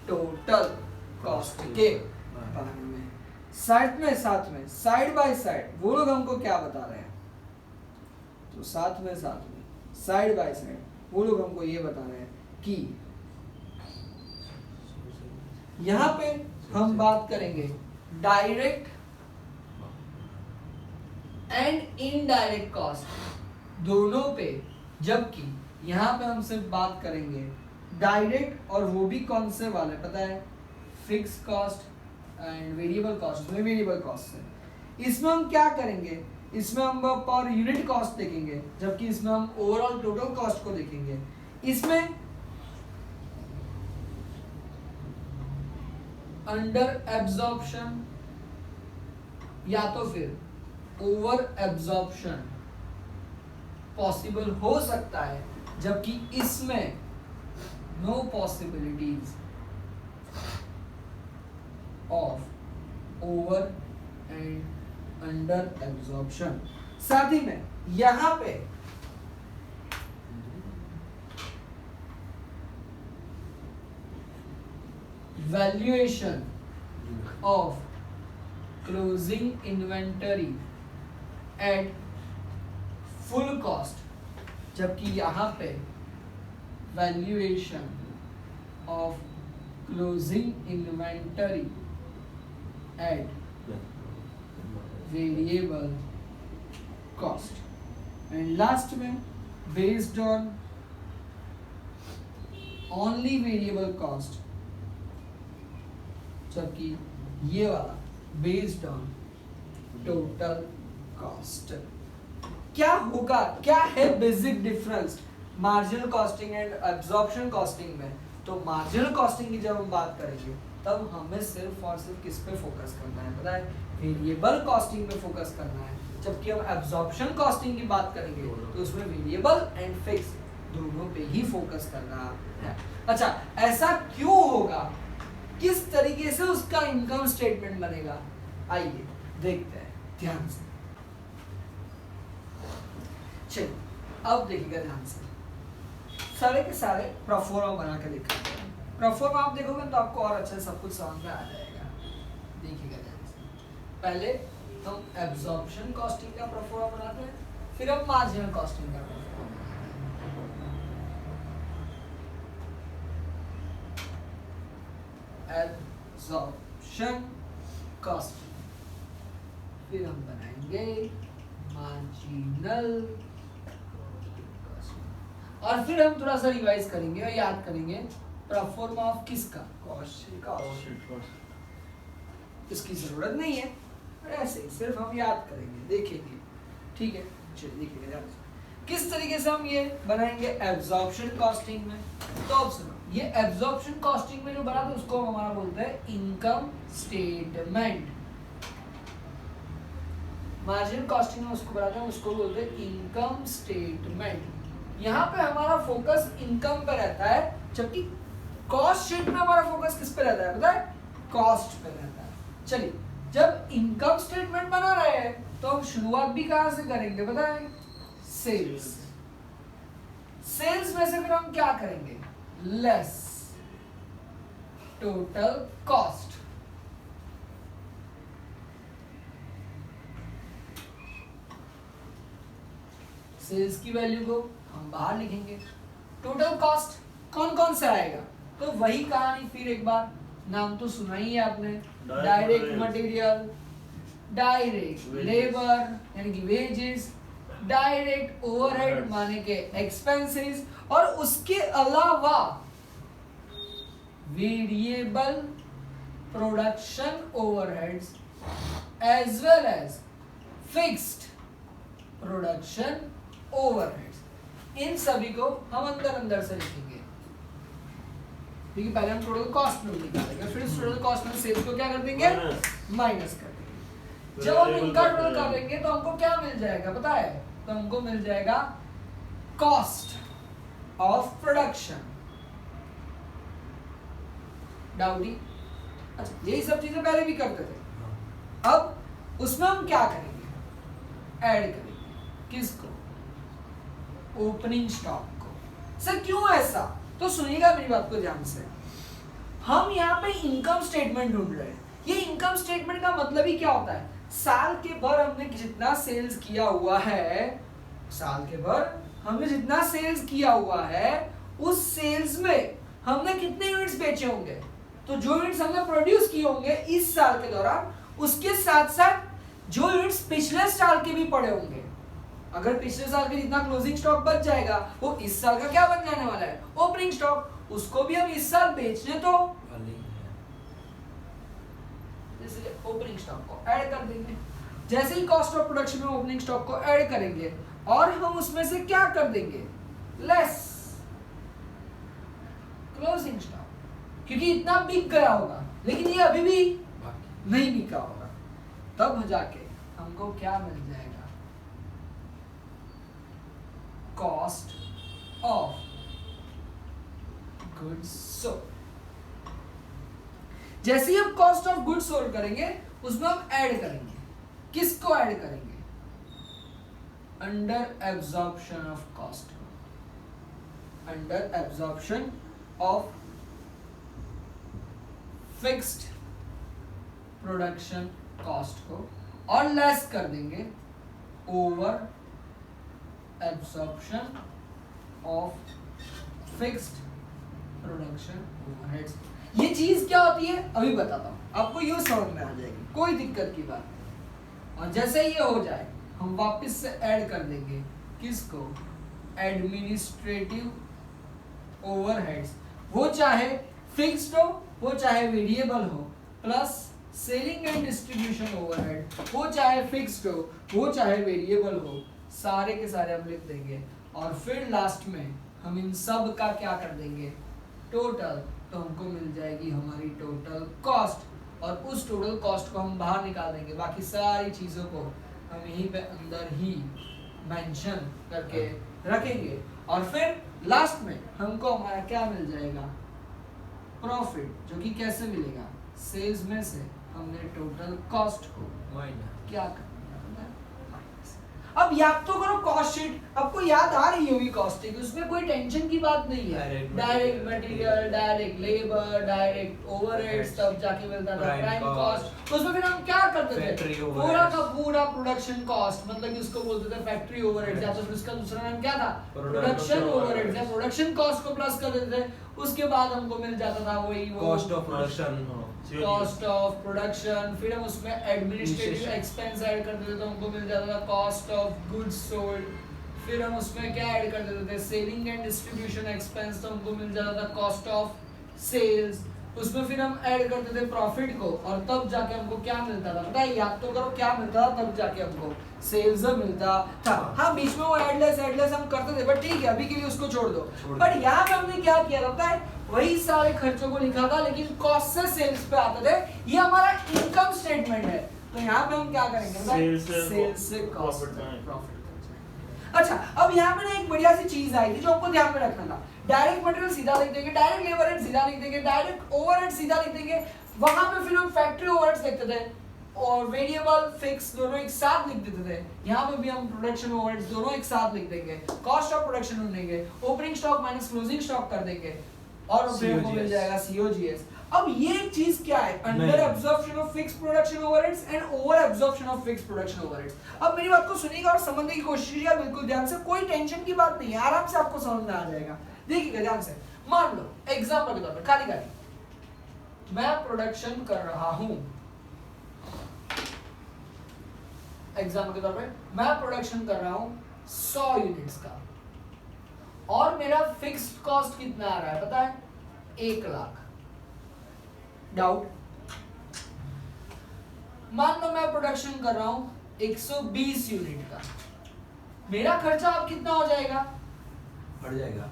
टोटल कॉस्ट के बारे में। साथ में साइड बाय साइड वो लोग हमको क्या बता रहे हैं? तो साथ में साइड बाय साइड वो लोग हमको ये बता रहे हैं कि यहाँ पे हम बात करेंगे डायरेक्ट एंड इनडायरेक्ट कॉस्ट दोनों पे, जबकि यहाँ पे हम सिर्फ बात करेंगे डायरेक्ट, और वो भी कौन से वाले पता है, fix cost and variable cost. Variable cost है, इसमें हम क्या करेंगे, इसमें हम पर यूनिट कॉस्ट देखेंगे, जबकि इसमें हम ओवरऑल टोटल कॉस्ट को देखेंगे। इसमें अंडर एब्जॉर्प्शन या तो फिर ओवर एब्जॉर्प्शन पॉसिबल हो सकता है, जबकि इसमें no possibilities of over and under absorption. साथ ही में यहां पे valuation of closing inventory at full cost, जबकि यहां पे valuation of closing inventory at variable cost. And last में based on only variable cost, जबकि ये वाला बेस्ड ऑन टोटल कॉस्ट। क्या होगा, क्या है basic difference marginal costing and absorption costing में? तो मार्जिनल कॉस्टिंग की जब हम बात करेंगे तब हमें सिर्फ और सिर्फ किस पे फोकस करना है पता है, वेरिएबल कॉस्टिंग पे फोकस करना है। जबकि हम एब्जॉर्प्शन कॉस्टिंग की बात करेंगे तो उसमें वेरिएबल एंड फिक्स दोनों पे ही फोकस करना है। अच्छा, ऐसा क्यों होगा, किस तरीके से उसका इनकम स्टेटमेंट बनेगा, आइए देखते हैं ध्यान से। चलिए अब देखिएगा ध्यान से, सारे के सारे प्रोफोर्मा बना के दिखाते हैं। प्रोफोर्मा आप देखोगे तो आपको और अच्छे से सब कुछ समझ में आ जाएगा। देखिएगा ध्यान से, पहले हम एब्जॉर्प्शन कॉस्टिंग का प्रोफोर्मा बनाते हैं, फिर हम मार्जिनल कॉस्टिंग का प्रोफोर्मा बनाते हैं। एब्जॉर्प्शन कॉस्टिंग, फिर हम बनाएंगे मार्जिनल, और फिर हम थोड़ा सा रिवाइज करेंगे और याद करेंगे प्रोफोर्मा ऑफ किसका, कॉस्ट। इसकी जरूरत नहीं है, ऐसे ही सिर्फ हम याद करेंगे, देखेंगे, ठीक है। चलिए देखिए ध्यान से किस तरीके से हम ये बनाएंगे एब्जॉर्प्शन कॉस्टिंग में। तो अब सुनो, ये एब्जॉर्प्शन कॉस्टिंग में जो बना था उसको हमारा बोलते हैं इनकम स्टेटमेंट। मार्जिनल कॉस्टिंग में उसको बनाते हैं, उसको बोलते हैं इनकम स्टेटमेंट। यहाँ पे हमारा फोकस इनकम पे रहता है, जबकि कॉस्ट शीट में हमारा फोकस किस पे रहता है पता है, कॉस्ट पे रहता है। चलिए, जब इनकम स्टेटमेंट बना रहे हैं तो हम शुरुआत भी कहां से करेंगे पता है, सेल्स। सेल्स में से फिर हम क्या करेंगे, लेस टोटल कॉस्ट। सेल्स की वैल्यू को हम बाहर लिखेंगे, टोटल कॉस्ट कौन कौन सा आएगा, तो वही कहानी फिर एक बार, नाम तो सुना ही है आपने, डायरेक्ट मटेरियल, डायरेक्ट लेबर यानी कि वेजेस, डायरेक्ट ओवरहेड माने के एक्सपेंसेस, और उसके अलावा variable production overheads as well as fixed production overheads. इन सभी को हम अंदर से लिखेंगे, क्योंकि पहले हम टोटल कॉस्ट में निकालेंगे, फिर इस टोटल कॉस्ट में सेल्स को क्या कर देंगे, माइनस कर देंगे। जब हम इनका टोटल कर देंगे तो हमको क्या मिल जाएगा पता है, तो हमको मिल जाएगा कॉस्ट ऑफ प्रोडक्शन। डाउटी, अच्छा यही सब चीजें पहले भी करते थे। अब उसमें हम क्या करेंगे, ऐड करेंगे किसको, ओपनिंग स्टॉक को। सर क्यों ऐसा, तो सुनिएगा मेरी बात को ध्यान से। हम यहाँ पे इनकम स्टेटमेंट ढूंढ रहे हैं। ये इनकम स्टेटमेंट का मतलब ही क्या होता है, साल के भर हमने जितना सेल्स किया हुआ है, साल के भर हमने जितना सेल्स किया हुआ है, उस सेल्स में हमने कितने यूनिट्स बेचे होंगे, तो जो यूनिट्स हमने प्रोड्यूस किए होंगे इस साल के दौरान, उसके साथ साथ जो यूनिट्स पिछले साल के भी पड़े होंगे, अगर पिछले साल के जितना क्लोजिंग स्टॉक बच जाएगा वो इस साल का क्या बन जाने वाला है, ओपनिंग स्टॉक, उसको भी हम इस साल बेचने तो इसलिए ओपनिंग स्टॉक को ऐड कर देंगे। जैसे ही कॉस्ट ऑफ प्रोडक्शन में ओपनिंग स्टॉक को ऐड करेंगे और हम उसमें से क्या कर देंगे, लेस क्लोजिंग स्टॉक, क्योंकि इतना बिक गया होगा लेकिन ये अभी भी नहीं बिका होगा, तब जाके हमको क्या मिल जाएगा, कॉस्ट ऑफ गुड्स सोल्ड। जैसे ही हम कॉस्ट ऑफ गुड्स सोल्ड करेंगे उसमें हम ऐड करेंगे, किसको ऐड करेंगे, under absorption of cost, under absorption of fixed production cost को, और लेस कर देंगे over absorption of fixed production overheads. ये चीज क्या होती है अभी बताता हूं आपको, ये समझ में आ जाएगी, कोई दिक्कत की बात नहीं। और जैसे ये हो जाए हम वापस से ऐड कर देंगे किसको, एडमिनिस्ट्रेटिव ओवरहेड्स, वो चाहे फिक्स्ड हो वो चाहे वेरिएबल हो, plus selling and distribution overhead, वो चाहे फिक्स्ड हो वो चाहे वेरिएबल हो, सारे के सारे हम लिख देंगे। और फिर लास्ट में हम इन सब का क्या कर देंगे, टोटल, तो हमको मिल जाएगी हमारी टोटल कॉस्ट, और उस टोटल कॉस्ट को हम बाहर निकाल देंगे। बाकी सारी चीज़ों को हम यहीं पे अंदर ही मेंशन करके रखेंगे, और फिर लास्ट में हमको हमारा क्या मिल जाएगा, प्रॉफिट, जो कि कैसे मिलेगा, सेल्स में से हमने टोटल कॉस्ट को क्या करना है, माइनस। अब याद तो करो कॉस्ट शीट, आपको याद आ रही होगी कॉस्टिंग, उसमें कोई टेंशन की बात नहीं है, direct material, direct labour, direct overheads, तब जाके मिलता था प्राइम कॉस्ट। तो उसमें फिर हम क्या करते थे, पूरा का पूरा प्रोडक्शन कॉस्ट, मतलब कि उसको बोलते थे फैक्ट्री ओवरहेड्स, या तो फिर उसका दूसरा नाम क्या था, प्रोडक्शन ओवरहेड्स, या प्रोडक्शन कॉस्ट को प्लस कर देते थे। उसके बाद हमको मिल जाता था वही वो cost of production, cost of production, फिर हम उसमें एडमिनिस्ट्रेटिव एक्सपेंस ऐड कर देते तो हमको मिल जाता था कॉस्ट ऑफ गुड्स सोल्ड, फिर हम उसमें क्या ऐड कर देते थे, सेलिंग एंड डिस्ट्रीब्यूशन एक्सपेंस, तो हमको मिल जाता था कॉस्ट ऑफ सेल्स, उसमें फिर हम ऐड करते थे प्रॉफिट को, और तब जाके हमको क्या मिलता था, पता है, याद तो करो क्या मिलता था, तब जाके हमको सेल्स मिलता था। हाँ, बीच में वो एडलेस हम करते थे, बट ठीक है अभी के लिए उसको छोड़ दो। बट यहाँ पे हमने क्या किया था पता है, वही सारे खर्चों को लिखा था लेकिन कॉस्ट से सेल्स पे आते थे, ये हमारा इनकम स्टेटमेंट है, तो यहाँ पे हम क्या करेंगे, सेल्स से प्रॉफिट। अच्छा, अब यहाँ पे ना एक बढ़िया सी चीज आई थी जो आपको ध्यान में रखना था, डायरेक्ट मटेरियल सीधा लिख देंगे, डायरेक्ट लेबर हेड सीधा लिख देंगे, डायरेक्ट ओवरहेड सीधा लिख देंगे, वहां पे फिर हम फैक्ट्री ओवरहेड्स लिखते थे, और वेरिएबल फिक्स दोनों एक साथ लिख देते थे। यहाँ पे भी हम प्रोडक्शन ओवरहेड्स दोनों एक साथ लिख देंगे, कॉस्ट ऑफ प्रोडक्शन लिख देंगे, opening stock minus closing stock कर देंगे, और फिर हमको मिल जाएगा COGS। अब ये चीज क्या है, under absorption of fixed production overheads and over absorption of fixed production overheads. अब मेरी बात को सुनिएगा और समझने की कोशिश कीजिएगा बिल्कुल ध्यान से, कोई टेंशन की बात नहीं है, आराम से आपको समझ में आ जाएगा। देखिएगा ध्यान से, मान लो एग्जांपल के तौर पर खाली मैं प्रोडक्शन कर रहा हूं, एग्जांपल के तौर पे मैं प्रोडक्शन कर रहा हूं 100 यूनिट्स का, और मेरा फिक्स्ड कॉस्ट कितना आ रहा है पता है, 1 लाख। डाउट? मान लो मैं प्रोडक्शन कर रहा हूं 120 यूनिट का, मेरा खर्चा अब कितना हो जाएगा, बढ़ जाएगा।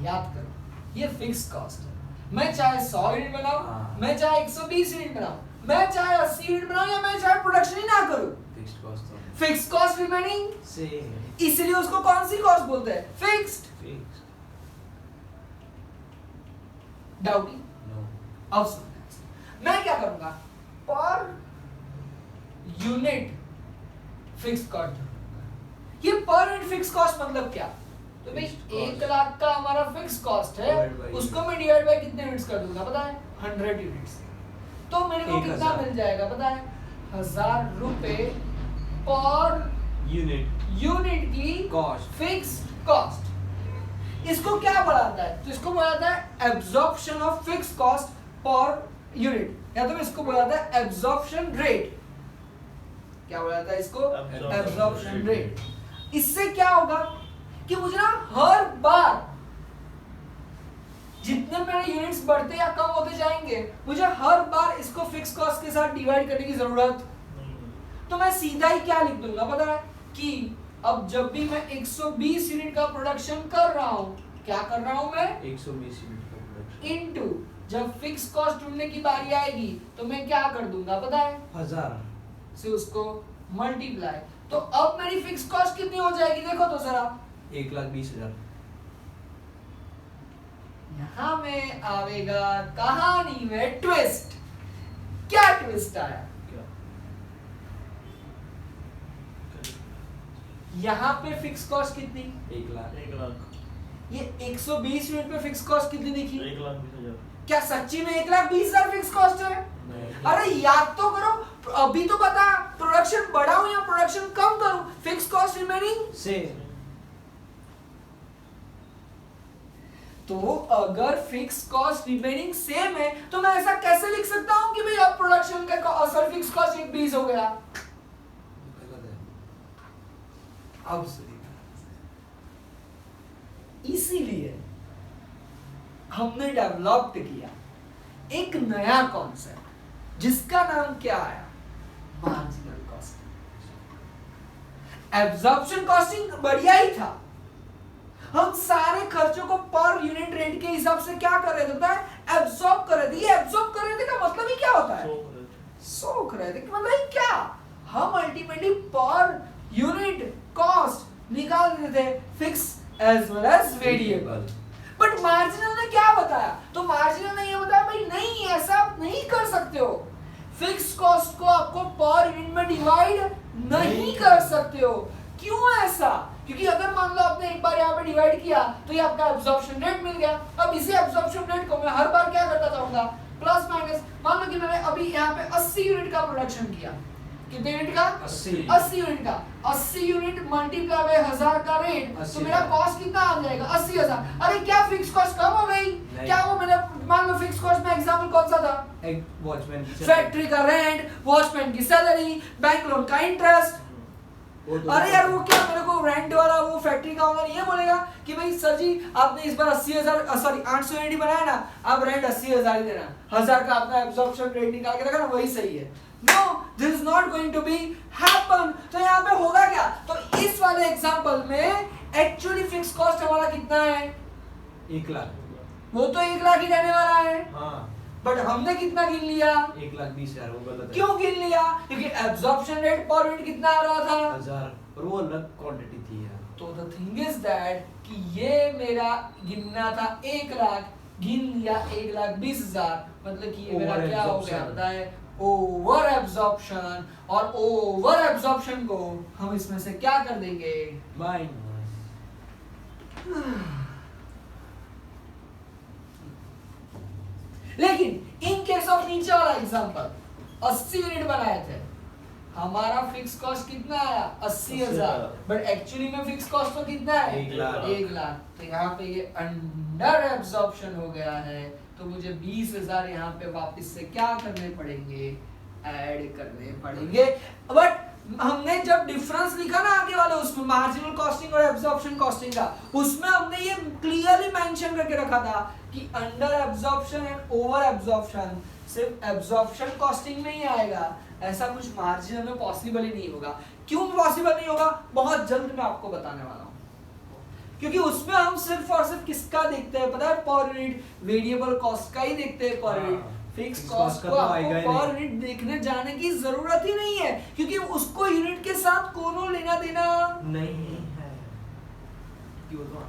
याद करो ये फिक्स्ड कॉस्ट है, मैं चाहे 100 यूनिट बनाऊं, मैं चाहे 120 यूनिट बनाऊं, मैं चाहे 80 यूनिट बनाऊं, या मैं चाहे प्रोडक्शन ही ना करूं, फिक्स्ड कॉस्ट रिमेनिंग सेम, इसलिए उसको कौन सी कॉस्ट बोलते हैं, फिक्स्ड। डाउटी? नो। अब सुनो, मैं क्या करूंगा, पर यूनिट फिक्स्ड कॉस्ट। ये पर यूनिट फिक्स्ड कॉस्ट मतलब क्या, तो भाई 1 लाख का हमारा फिक्स्ड कॉस्ट है, उसको मैं डिवाइड बाय कितने यूनिट्स कर दूंगा पता है, 100 यूनिट्स, तो मेरे को कितना मिल जाएगा पता है, 1000 रुपए पर यूनिट की कॉस्ट, फिक्स्ड कॉस्ट। इसको क्या बढ़ाता है, तो इसको बढ़ाता है absorption of fixed cost per unit, या तो मैं इसको बोला था एब्जॉर्प्शन रेट। क्या बोला था इसको? Absorption rate. इससे क्या होगा कि मुझे ना हर बार जितने मेरे यूनिट्स बढ़ते या कम होते जाएंगे, मुझे हर बार इसको फिक्स कॉस्ट के साथ डिवाइड करने की जरूरत। तो मैं सीधा ही क्या लिख दूंगा पता है कि अब जब भी मैं 120 यूनिट का प्रोडक्शन कर रहा हूं, क्या कर रहा हूं मैं? 120 यूनिट का प्रोडक्शन इनटू जब फिक्स कॉस्ट ढूंढने की बारी आएगी तो मैं क्या कर दूंगा पता है? 1000 से उसको मल्टीप्लाई। तो अब मेरी फिक्स कॉस्ट कितनी हो जाएगी देखो तो जरा। 1,20,000। यहां में आवेगा कहानी में ट्विस्ट। क्या ट्विस्ट आया? यहाँ पे फिक्स कॉस्ट कितनी? 1,00,000। ये 120 यूनिट पे फिक्स कॉस्ट कितनी दिखी? 1,20,000। क्या सच्ची में 1,20,000 फिक्स कॉस्ट है? अरे याद तो करो, अभी तो बता प्रोडक्शन बढ़ाऊं या प्रोडक्शन कम करूं, फिक्स कॉस्ट रिमेनिंग सेम। तो अगर फिक्स कॉस्ट रिमेनिंग सेम है तो मैं ऐसा कैसे लिख सकता हूं कि भाई अब प्रोडक्शन का असर फिक्स कॉस्ट 120 हो गया? अब इसीलिए हमने डेवलप्ड किया एक नया कॉन्सेप्ट जिसका नाम क्या आया? Marginal costing. एब्जॉर्प्शन कॉस्टिंग बढ़िया ही था, हम सारे खर्चों को पर यूनिट रेट के हिसाब से क्या कर रहे थे पता है? एब्जॉर्ब कर रहे थे। ये एब्जॉर्ब कर रहे थे का मतलब ही क्या होता है? सोख रहे थे। मतलब ही क्या? हम अल्टीमेटली पर यूनिट कॉस्ट निकाल रहे थे, fix as well as variable. But marginal ने क्या बताया? तो मार्जिनल ने ये बताया भाई नहीं, ऐसा आप नहीं कर सकते हो। फिक्स कॉस्ट को आपको पर यूनिट में डिवाइड नहीं कर सकते हो। क्यों ऐसा? क्योंकि अगर मान लो आपने एक बार यहाँ पे डिवाइड किया तो ये आपका एब्जॉर्प्शन रेट मिल गया। अब इसी एब्जॉर्प्शन रेट को मैं हर बार क्या करता जाऊंगा? Plus minus. मान लो कि मैंने अभी यहाँ पे 80 यूनिट का प्रोडक्शन किया। कितने यूनिट का? 80 यूनिट का। 80 यूनिट मल्टीप्लाई बाय 1000 का रेट, तो मेरा कॉस्ट कितना आ जाएगा? 80,000। अरे क्या फिक्स कॉस्ट कम हो गई? क्या वो मैंने मान लो फिक्स कॉस्ट में एग्जांपल कौन सा था? एक वॉचमैन की फैक्ट्री का रेंट, वॉचमैन की सैलरी, बैंक लोन का इंटरेस्ट। अरे यार वो क्या मेरे को रेंट वाला वो फैक्ट्री का ओनर ये बोलेगा कि भाई सर जी आपने इस बार 80,000 सॉरी 800 यूनिट बनाया ना, आप रेंट 80,000 ही देना, 1000 का आपका एब्जॉर्प्शन रेट निकाल के रखा ना, वही सही है। No, this is not going to be happen। तो यहाँ पे होगा क्या? तो इस वाले एग्जांपल में एक्चुअली फिक्स कॉस्ट हमारा कितना है? 1,00,000। वो तो 1,00,000 ही रहने वाला है। हाँ। बट हमने कितना गिन लिया? 1,20,000। वो गलत है। क्यों गिन लिया? क्योंकि एब्जॉर्प्शन रेट पर यूनिट कितना आ रहा था? 1000। और वो अलग क्वांटिटी थी यार। तो द थिंग इज दैट कि ये मेरा गिनना था 1,00,000, गिन लिया 1,20,000, मतलब कि ये मेरा क्या हो गया बताए? Over absorption. और ओवर एब्जॉर्प्शन को हम इसमें से क्या कर देंगे? माइनस। लेकिन इन केस ऑफ नीचे वाला एग्जांपल 80 यूनिट बनाए थे, हमारा फिक्स कॉस्ट कितना आया? 80,000। बट एक्चुअली में फिक्स कॉस्ट तो कितना है? 1,00,000। तो यहाँ पे ये अंडर एब्जॉर्प्शन हो गया है, तो मुझे 20,000 यहाँ पे वापस से क्या करने पड़ेंगे? ऐड करने पड़ेंगे। बट हमने जब डिफरेंस लिखा ना आगे वाले उसमें मार्जिनल कॉस्टिंग और एब्जॉर्प्शन कॉस्टिंग का, उसमें हमने ये क्लियरली मेंशन करके रखा था कि under absorption and over absorption सिर्फ एब्जॉर्प्शन कॉस्टिंग में ही आएगा, ऐसा कुछ मार्जिनल में पॉसिबल ही नहीं होगा। क्यों पॉसिबल नहीं होगा? बहुत जल्द मैं आपको बताने वाला हूँ। क्योंकि उसमें हम सिर्फ और सिर्फ किसका देखते हैं पता है? पर यूनिट वेरिएबल कॉस्ट का ही देखते हैं। पर यूनिट फिक्स कॉस्ट को आपको पर यूनिट देखने जाने की जरूरत ही नहीं है, क्योंकि उसको यूनिट के साथ कोनो लेना देना नहीं है। क्यों तो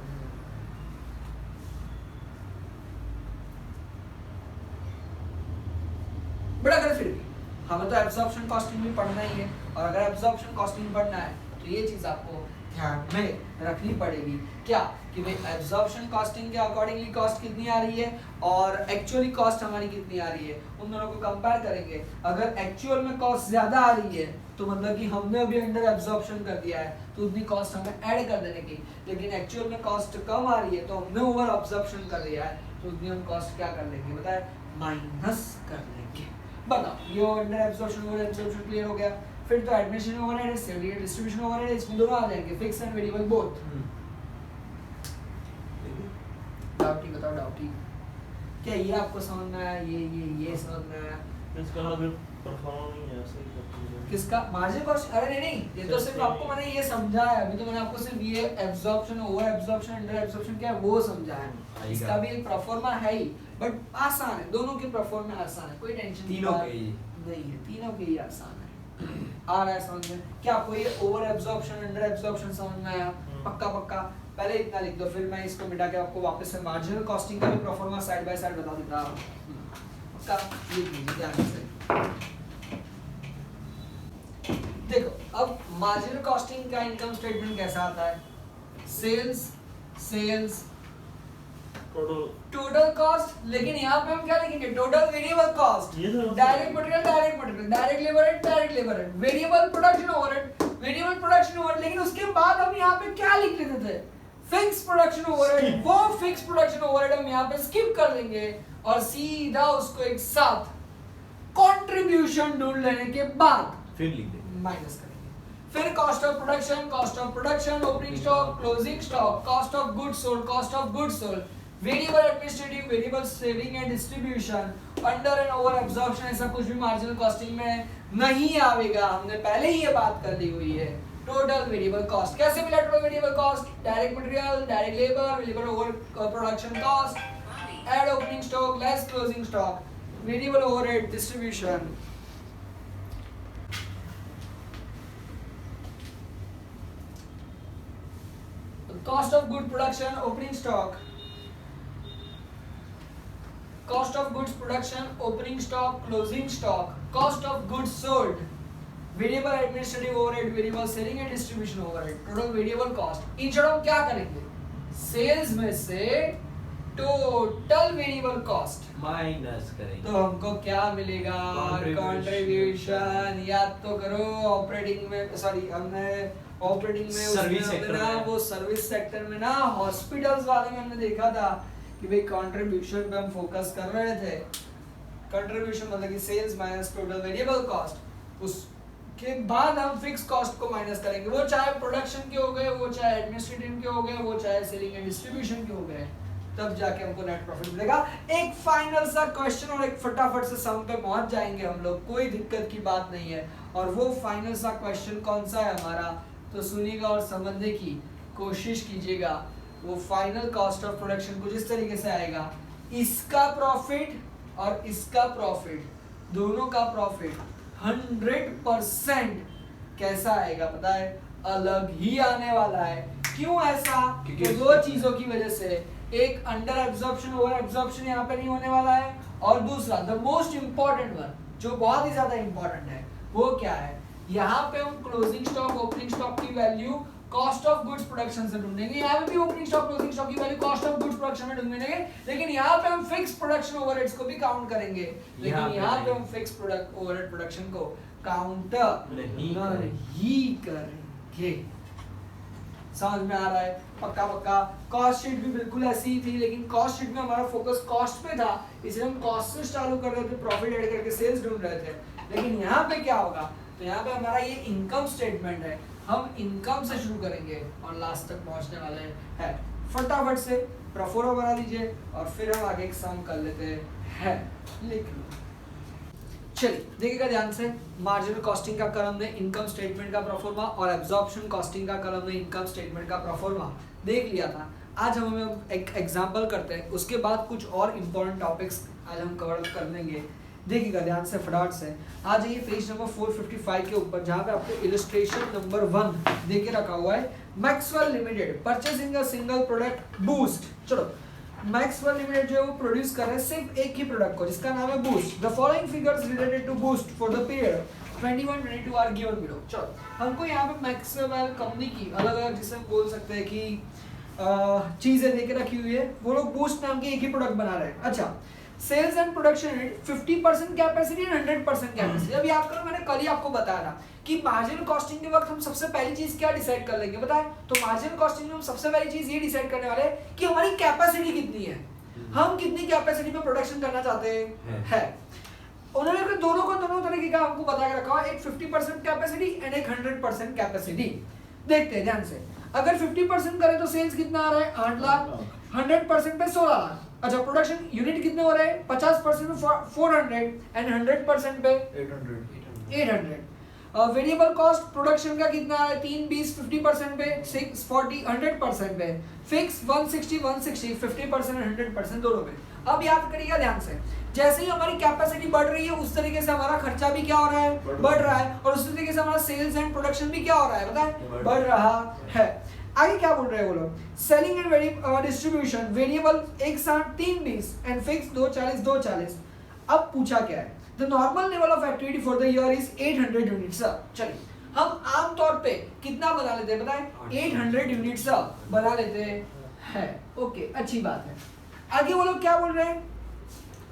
बट अगर फिर भी हमें तो एब्जॉर्प्शन कॉस्टिंग भी पढ़ना ही है, और अगर एब्जॉर्प्शन कॉस्टिंग पढ़ना है तो ये चीज आपको ध्यान में रखनी पड़ेगी। क्या कि भाई एब्जॉर्प्शन कॉस्टिंग के अकॉर्डिंगली कॉस्ट कितनी आ रही है और एक्चुअली कॉस्ट हमारी कितनी आ रही है, उन दोनों को कंपेयर करेंगे। अगर एक्चुअल में कॉस्ट ज्यादा आ रही है तो मतलब कि हमने अभी अंडर एब्जॉर्प्शन कर दिया है तो उतनी कॉस्ट हमें ऐड कर देने की, लेकिन एक्चुअल में कॉस्ट कम आ रही है तो हमने ओवर एब्जॉर्प्शन कर दिया है तो उतनी हम कॉस्ट क्या कर लेंगे बताए, माइनस कर लेंगे। बताओ ये under absorption over absorption clear हो गया। फिर तो एडमिनिस्ट्रेशन ओवरहेड है, सेल्स डिस्ट्रीब्यूशन ओवरहेड है, इसमें दोनों आ जाएंगे, fix and variable both. Duty बताओ, डाउटी क्या ये आपको समझ में आया, ये समझ में आया? इसका अगर परफॉर्म नहीं है सही करते हैं किसका मार्जिन कॉस्ट? अरे नहीं, ये तो सिर्फ आपको मैंने ये समझाया, अभी तो मैंने आपको सिर्फ ये absorption over absorption under absorption क्या है वो समझाया है। इसका भी एक परफॉर्मा है ही, बट आसान है, दोनों के परफॉर्मा आसान है, कोई टेंशन तीनों के ही नहीं है, तीनों के ही आसान है। आ रहा है समझ में? क्या आपको ये ओवर एब्जॉर्प्शन अंडर एब्जॉर्प्शन समझ में आया? पक्का पक्का पहले इतना लिख दो, फिर मैं इसको मिटा के आपको वापस से मार्जिनल कॉस्टिंग का भी परफॉर्मा साइड बाय साइड बता देता हूं। पक्का लिख लीजिए ध्यान से। देखो अब मार्जिनल कॉस्टिंग का इनकम स्टेटमेंट कैसा आता है? सेल्स टोटल कॉस्ट, लेकिन यहाँ पे हम क्या लिखेंगे? Total variable cost, direct material, direct labour, variable production overhead, लेकिन उसके बाद हम यहाँ पे क्या लिख लेते थे? Fix production overhead. वो फिक्स प्रोडक्शन ओवरहेड हम यहाँ पे स्किप कर देंगे और सीधा उसको एक साथ कंट्रीब्यूशन ढूंढ लेने के बाद फिर लिख देंगे, माइनस करेंगे। फिर cost of production, opening stock, closing stock, cost of goods sold, variable administrative, variable selling and distribution, under and over absorption, ऐसा कुछ भी मार्जिनल कॉस्टिंग में नहीं आएगा, हमने पहले ही ये बात कर ली हुई है। टोटल वेरिएबल कॉस्ट कैसे मिला? Total variable cost, direct material, direct labour over production cost, add opening stock less closing stock, variable overhead, distribution. Cost of goods production, opening stock, cost of goods production, opening stock, closing stock, cost of goods sold, variable administrative overhead, variable selling and distribution overhead, total variable cost। इन शब्दों हम क्या करेंगे? सेल्स में से टोटल वेरिएबल कॉस्ट माइनस करेंगे तो हमको क्या मिलेगा? कंट्रीब्यूशन। याद तो करो ऑपरेटिंग में, सॉरी हमने ऑपरेटिंग में सर्विस सेक्टर में, वो सर्विस सेक्टर में ना हॉस्पिटल्स वाले में हमने देखा था कि भाई कंट्रीब्यूशन पे हम फोकस कर रहे थे। कंट्रीब्यूशन मतलब कि sales minus total variable cost, उसके बाद हम फिक्स कॉस्ट को माइनस करेंगे, वो चाहे प्रोडक्शन के हो गए, वो चाहे एडमिनिस्ट्रेटिव के हो गए, वो चाहे सेलिंग एंड डिस्ट्रीब्यूशन के हो गए, तब जाके हमको नेट प्रॉफिट मिलेगा। एक फाइनल सा क्वेश्चन और एक फटाफट से सम पे पहुंच जाएंगे हम लोग, कोई दिक्कत की बात नहीं है। और वो फाइनल सा क्वेश्चन कौन सा है हमारा, तो सुनिएगा और समझने की कोशिश कीजिएगा। वो फाइनल कॉस्ट ऑफ प्रोडक्शन कुछ इस तरीके से आएगा, इसका प्रॉफिट और इसका प्रॉफिट, दोनों का प्रॉफिट 100% कैसा आएगा पता है? अलग ही आने वाला है। क्यों ऐसा? क्योंकि दो चीजों की वजह से, एक अंडर एब्जॉर्प्शन ओवर एब्जॉर्प्शन यहाँ पे नहीं होने वाला है, और दूसरा द मोस्ट इंपॉर्टेंट वन जो बहुत ही ज्यादा इंपॉर्टेंट है वो क्या है? यहाँ पे हम क्लोजिंग स्टॉक ओपनिंग स्टॉक की value cost of goods production से ढूंढेंगे, यहाँ पे भी ओपनिंग स्टॉक क्लोजिंग स्टॉक की value cost of goods production में ढूंढेंगे, लेकिन यहाँ पे हम फिक्स प्रोडक्शन ओवरहेड्स को भी काउंट करेंगे, लेकिन यहाँ पे हम फिक्स प्रोडक्ट ओवरहेड प्रोडक्शन को काउंट नहीं करेंगे। समझ में आ रहा है? पक्का पक्का। कॉस्ट शीट भी बिल्कुल ऐसी ही थी, लेकिन कॉस्ट शीट में हमारा फोकस कॉस्ट पे था, इसलिए हम कॉस्ट से चालू कर रहे थे, प्रॉफिट ऐड करके सेल्स ढूंढ रहे थे। लेकिन यहाँ पे क्या होगा? तो यहाँ पे हमारा ये इनकम स्टेटमेंट है, हम इनकम से शुरू करेंगे और लास्ट तक पहुंचने वाले हैं। फटाफट से प्रोफोर्मा बना दीजिए और फिर हम आगे एक सम कर लेते हैं। लिख लो। चलिए देखिएगा ध्यान से, मार्जिनल कॉस्टिंग का कॉलम में इनकम स्टेटमेंट का प्रोफोर्मा और एब्जॉर्प्शन कॉस्टिंग का कॉलम में इनकम स्टेटमेंट का प्रोफोर्मा देख लिया था। आज हम एक एग्जांपल करते हैं, उसके बाद कुछ और इम्पोर्टेंट टॉपिक्स आज हम कवर कर लेंगे। देखिएगा ध्यान से फटाफट से। आ जाइए पेज नंबर 455 के ऊपर, जहाँ पे आपको इलस्ट्रेशन नंबर 1 दे के रखा हुआ है। Maxwell limited purchasing a single product boost. चलो मैक्सवेल लिमिटेड जो है वो प्रोड्यूस कर रहे हैं सिर्फ एक ही प्रोडक्ट को, जिसका नाम है Boost. The following figures related to Boost for the period 21-22 are given below. चलो हमको यहाँ पे मैक्सवेल कंपनी की अलग अलग, जिसे हम बोल सकते हैं कि चीजें लेके रखी हुई है, वो लोग बूस्ट नाम की एक ही प्रोडक्ट बना रहे हैं। अच्छा, sales and production unit 50% capacity and 100% capacity. अब याद करो, मैंने कल ही आपको बताया था कि मार्जिनल कॉस्टिंग के वक्त हम सबसे पहली चीज क्या डिसाइड कर लेंगे, बताएं? तो मार्जिनल कॉस्टिंग में हम सबसे पहली चीज ये डिसाइड करने वाले हैं कि हमारी कैपेसिटी कितनी है, हम कितनी कैपेसिटी पे प्रोडक्शन करना चाहते हैं। उन्होंने दोनों तरीके का हमको बता के रखा हुआ, एक 50% कैपेसिटी एंड एक 100% कैपेसिटी। देखते हैं ध्यान से, अगर 50% करें तो सेल्स कितना आ रहा है 8 लाख, 100% पे 16 लाख। अच्छा, प्रोडक्शन यूनिट कितने हो रहे हैं 50% पे 400 एंड 100% पे 800। वेरिएबल कॉस्ट प्रोडक्शन का कितना है 3 20 50% पे 6 40 100% पे, फिक्स 160 160 50% 100% दोनों पे। अब याद करिएगा ध्यान से, जैसे ही हमारी कैपेसिटी बढ़ रही है उस तरीके से हमारा खर्चा भी क्या हो रहा है, बढ़ रहा है, और उसी तरीके से हमारा सेल्स एंड प्रोडक्शन भी क्या हो रहा है, बताएं, बढ़ रहा है। आगे क्या बोल रहे हैं वो लोग, सेलिंग एंड डिस्ट्रीब्यूशन वेरिएबल एक साथ 3 20 एंड फिक्स 240 240। अब पूछा क्या है, the normal level of activity for the year is 800 units. चलिए, हम आम तौर पे कितना बना लेते हैं, बताएं, 800 यूनिट्स बना लेते हैं। ओके, अच्छी बात है। आगे वो लोग क्या बोल रहे हैं,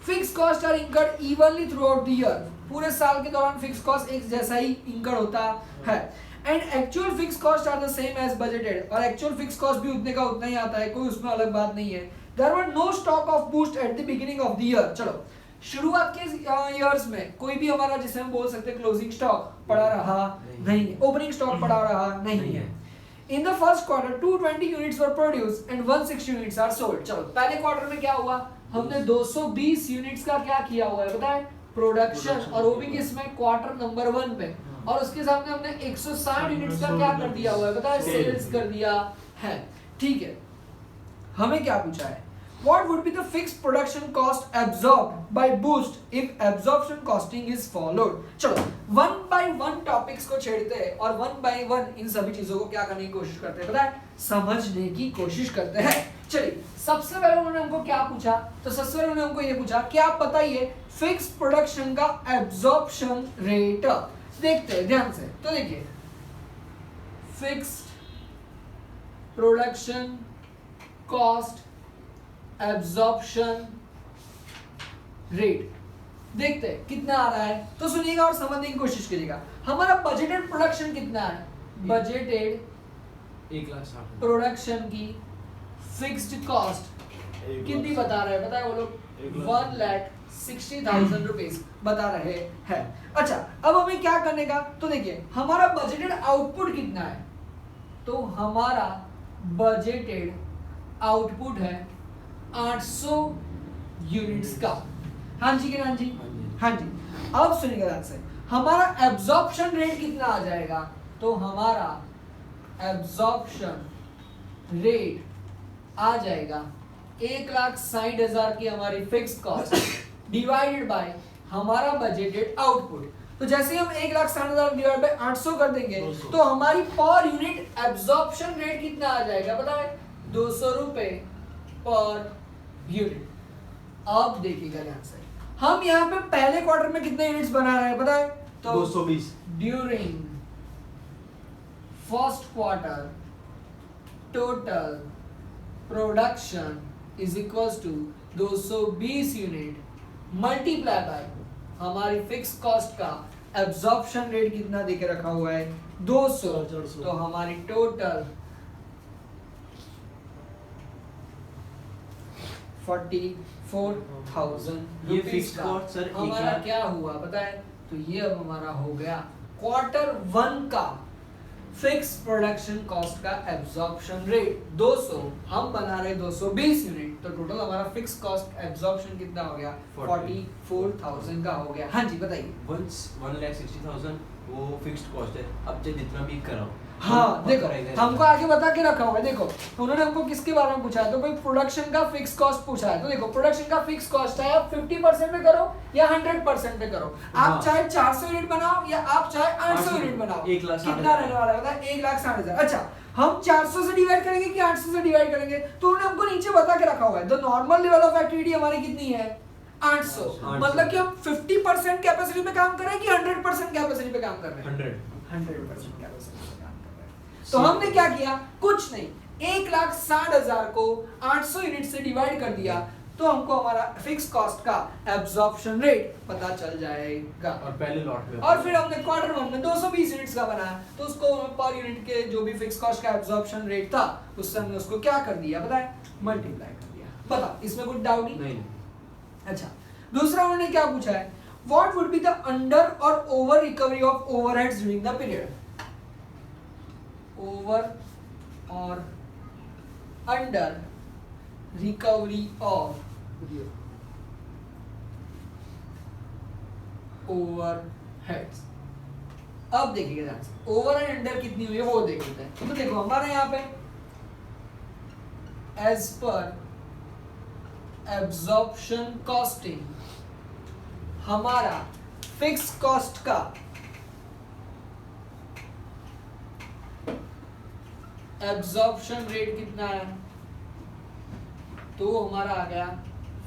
fix cost are incurred evenly throughout the year. पूरे साल के दौरान फिक्स कॉस्ट एक जैसा ही इंकर्ड होता है। And actual fix cost are the same as budgeted, और एक्चुअल फिक्स कॉस्ट भी उतने का उतना ही आता है, कोई उसमें अलग बात नहीं है। There were no stock of Boost at the beginning of the year. चलो, शुरुआत के ईयर्स में कोई भी हमारा, जिसे हम बोल सकते हैं क्लोजिंग स्टॉक, पड़ा रहा नहीं है, ओपनिंग स्टॉक पड़ा रहा नहीं है। In the first quarter 220 units were produced and 160 units are sold। चलो, पहले क्वार्टर में क्या हुआ, हमने 220 यूनिट्स का क्या किया हुआ है, बताएं, प्रोडक्शन, और वो भी किसमें, क्वार्टर नंबर 1 पे, और उसके सामने हमने 160 यूनिट्स का क्या कर दिया हुआ है, बताएं, सेल्स कर दिया है। ठीक है, हमें क्या पूछा है, what would be the fixed production cost absorbed by boost if absorption costing is followed। चलो, वन बाय वन टॉपिक्स को छेड़ते हैं और वन बाय वन इन सभी चीजों को क्या करने की कोशिश करते हैं, पता है, समझने की कोशिश करते हैं। चलिए, सबसे पहले उन्होंने हमको क्या पूछा, तो सबसे पहले उन्होंने हमको ये पूछा कि आप बताइए फिक्स प्रोडक्शन का एब्जॉर्प्शन रेट। देखते हैं ध्यान से, तो देखिए, fixed production cost absorption rate, देखते हैं कितना आ रहा है। तो सुनिएगा और समझने की कोशिश करिएगा। हमारा बजटेड प्रोडक्शन कितना है, बजटेड 1,60,000 प्रोडक्शन की फिक्स्ड कॉस्ट कितनी बता रहे हैं, बताए वो लोग, 1,60,000 रुपीज बता रहे हैं। अच्छा, अब हमें क्या करने का, तो देखिए हमारा बजटेड आउटपुट कितना है, तो हमारा बजटेड आउटपुट है 800 यूनिट्स का। हाँ जी कि ना जी, हाँ जी। अब सुनिएगा ध्यान से, हमारा एब्जॉर्प्शन रेट कितना आ जाएगा, तो हमारा एब्जॉर्प्शन रेट आ जाएगा 1,60,000 की हमारी फिक्स कॉस्ट डिवाइडेड बाय हमारा बजटेड आउटपुट। तो जैसे ही हम 1,60,000 डिवाइड बाय 800 कर देंगे तो हमारी पर यूनिट एब्जॉर्प्शन रेट कितना आ जाएगा, पता है, 200 रुपए पर यूनिट। अब देखिएगा ध्यान से, हम यहाँ पे पहले क्वार्टर में कितने यूनिट्स बना रहे हैं, पता है, तो 220 during first quarter total production is equals to 220 unit multiply by हमारी फिक्स कॉस्ट का एब्जॉर्प्शन रेट कितना देके रखा हुआ है, 200। तो हमारी टोटल 44,000 ये रुपीस fixed का cost सर हमारा क्या हुआ पता है, तो ये अब हमारा हो गया क्वार्टर 1 का फिक्स प्रोडक्शन कॉस्ट का एब्जॉर्प्शन रेट 200, हम बना रहे 220 यूनिट, तो टोटल हमारा फिक्स कॉस्ट एब्जॉर्प्शन कितना हो गया, 44,000 का हो गया। हाँ जी बताइए। 1,60,000 वो फिक्स्ड कॉस्ट है, अब चाहे जितना भी कराओ। हाँ देखो, हमको आगे बता के रखा हुआ है, देखो उन्होंने हमको किसके बारे में पूछा है, तो भाई प्रोडक्शन का फिक्स कॉस्ट पूछा है। तो देखो प्रोडक्शन का फिक्स कॉस्ट है, आप 50% पे करो या 100% पे करो, आप चाहे 400 यूनिट बनाओ या आप चाहे 800 यूनिट बनाओ, 1,60,000 कितना रहने वाला है पता है, 1,60,000। अच्छा हम 400 से डिवाइड करेंगे कि 800 से डिवाइड करेंगे, तो उन्होंने हमको नीचे बता के रखा हुआ है, the normal level of activity हमारी कितनी है, 800। मतलब कि हम 50% कैपेसिटी पे काम कर रहे हैं कि 100% कैपेसिटी पे काम कर रहे हैं, 100% कैपेसिटी पे काम कर रहे हैं। तो हमने क्या किया, कुछ नहीं, 1,60,000 को 800 यूनिट से डिवाइड कर दिया तो हमको हमारा फिक्स कॉस्ट का एब्जॉर्प्शन रेट पता चल जाएगा। और पहले लॉट में और फिर हमने क्वार्टर वन में 220 यूनिट्स का बनाया तो उसको पर यूनिट के जो भी फिक्स कॉस्ट का एब्जॉर्प्शन रेट था उससे हमने उसको क्या कर दिया बताए, मल्टीप्लाई कर दिया। बता इसमें कुछ डाउट नहीं। अच्छा, दूसरा उन्होंने क्या पूछा है, what would be the under और over recovery of overheads during the period. Over और अंडर रिकवरी ऑफ ओवरहेड्स। अब देखिए ध्यान से ओवर एंड अंडर कितनी हुई है वो देख लेते हैं। तो देखो हमारे यहाँ पे एज पर एब्जॉर्प्शन कॉस्टिंग हमारा फिक्स कॉस्ट का एब्जॉर्प्शन रेट कितना है, तो वो हमारा आ गया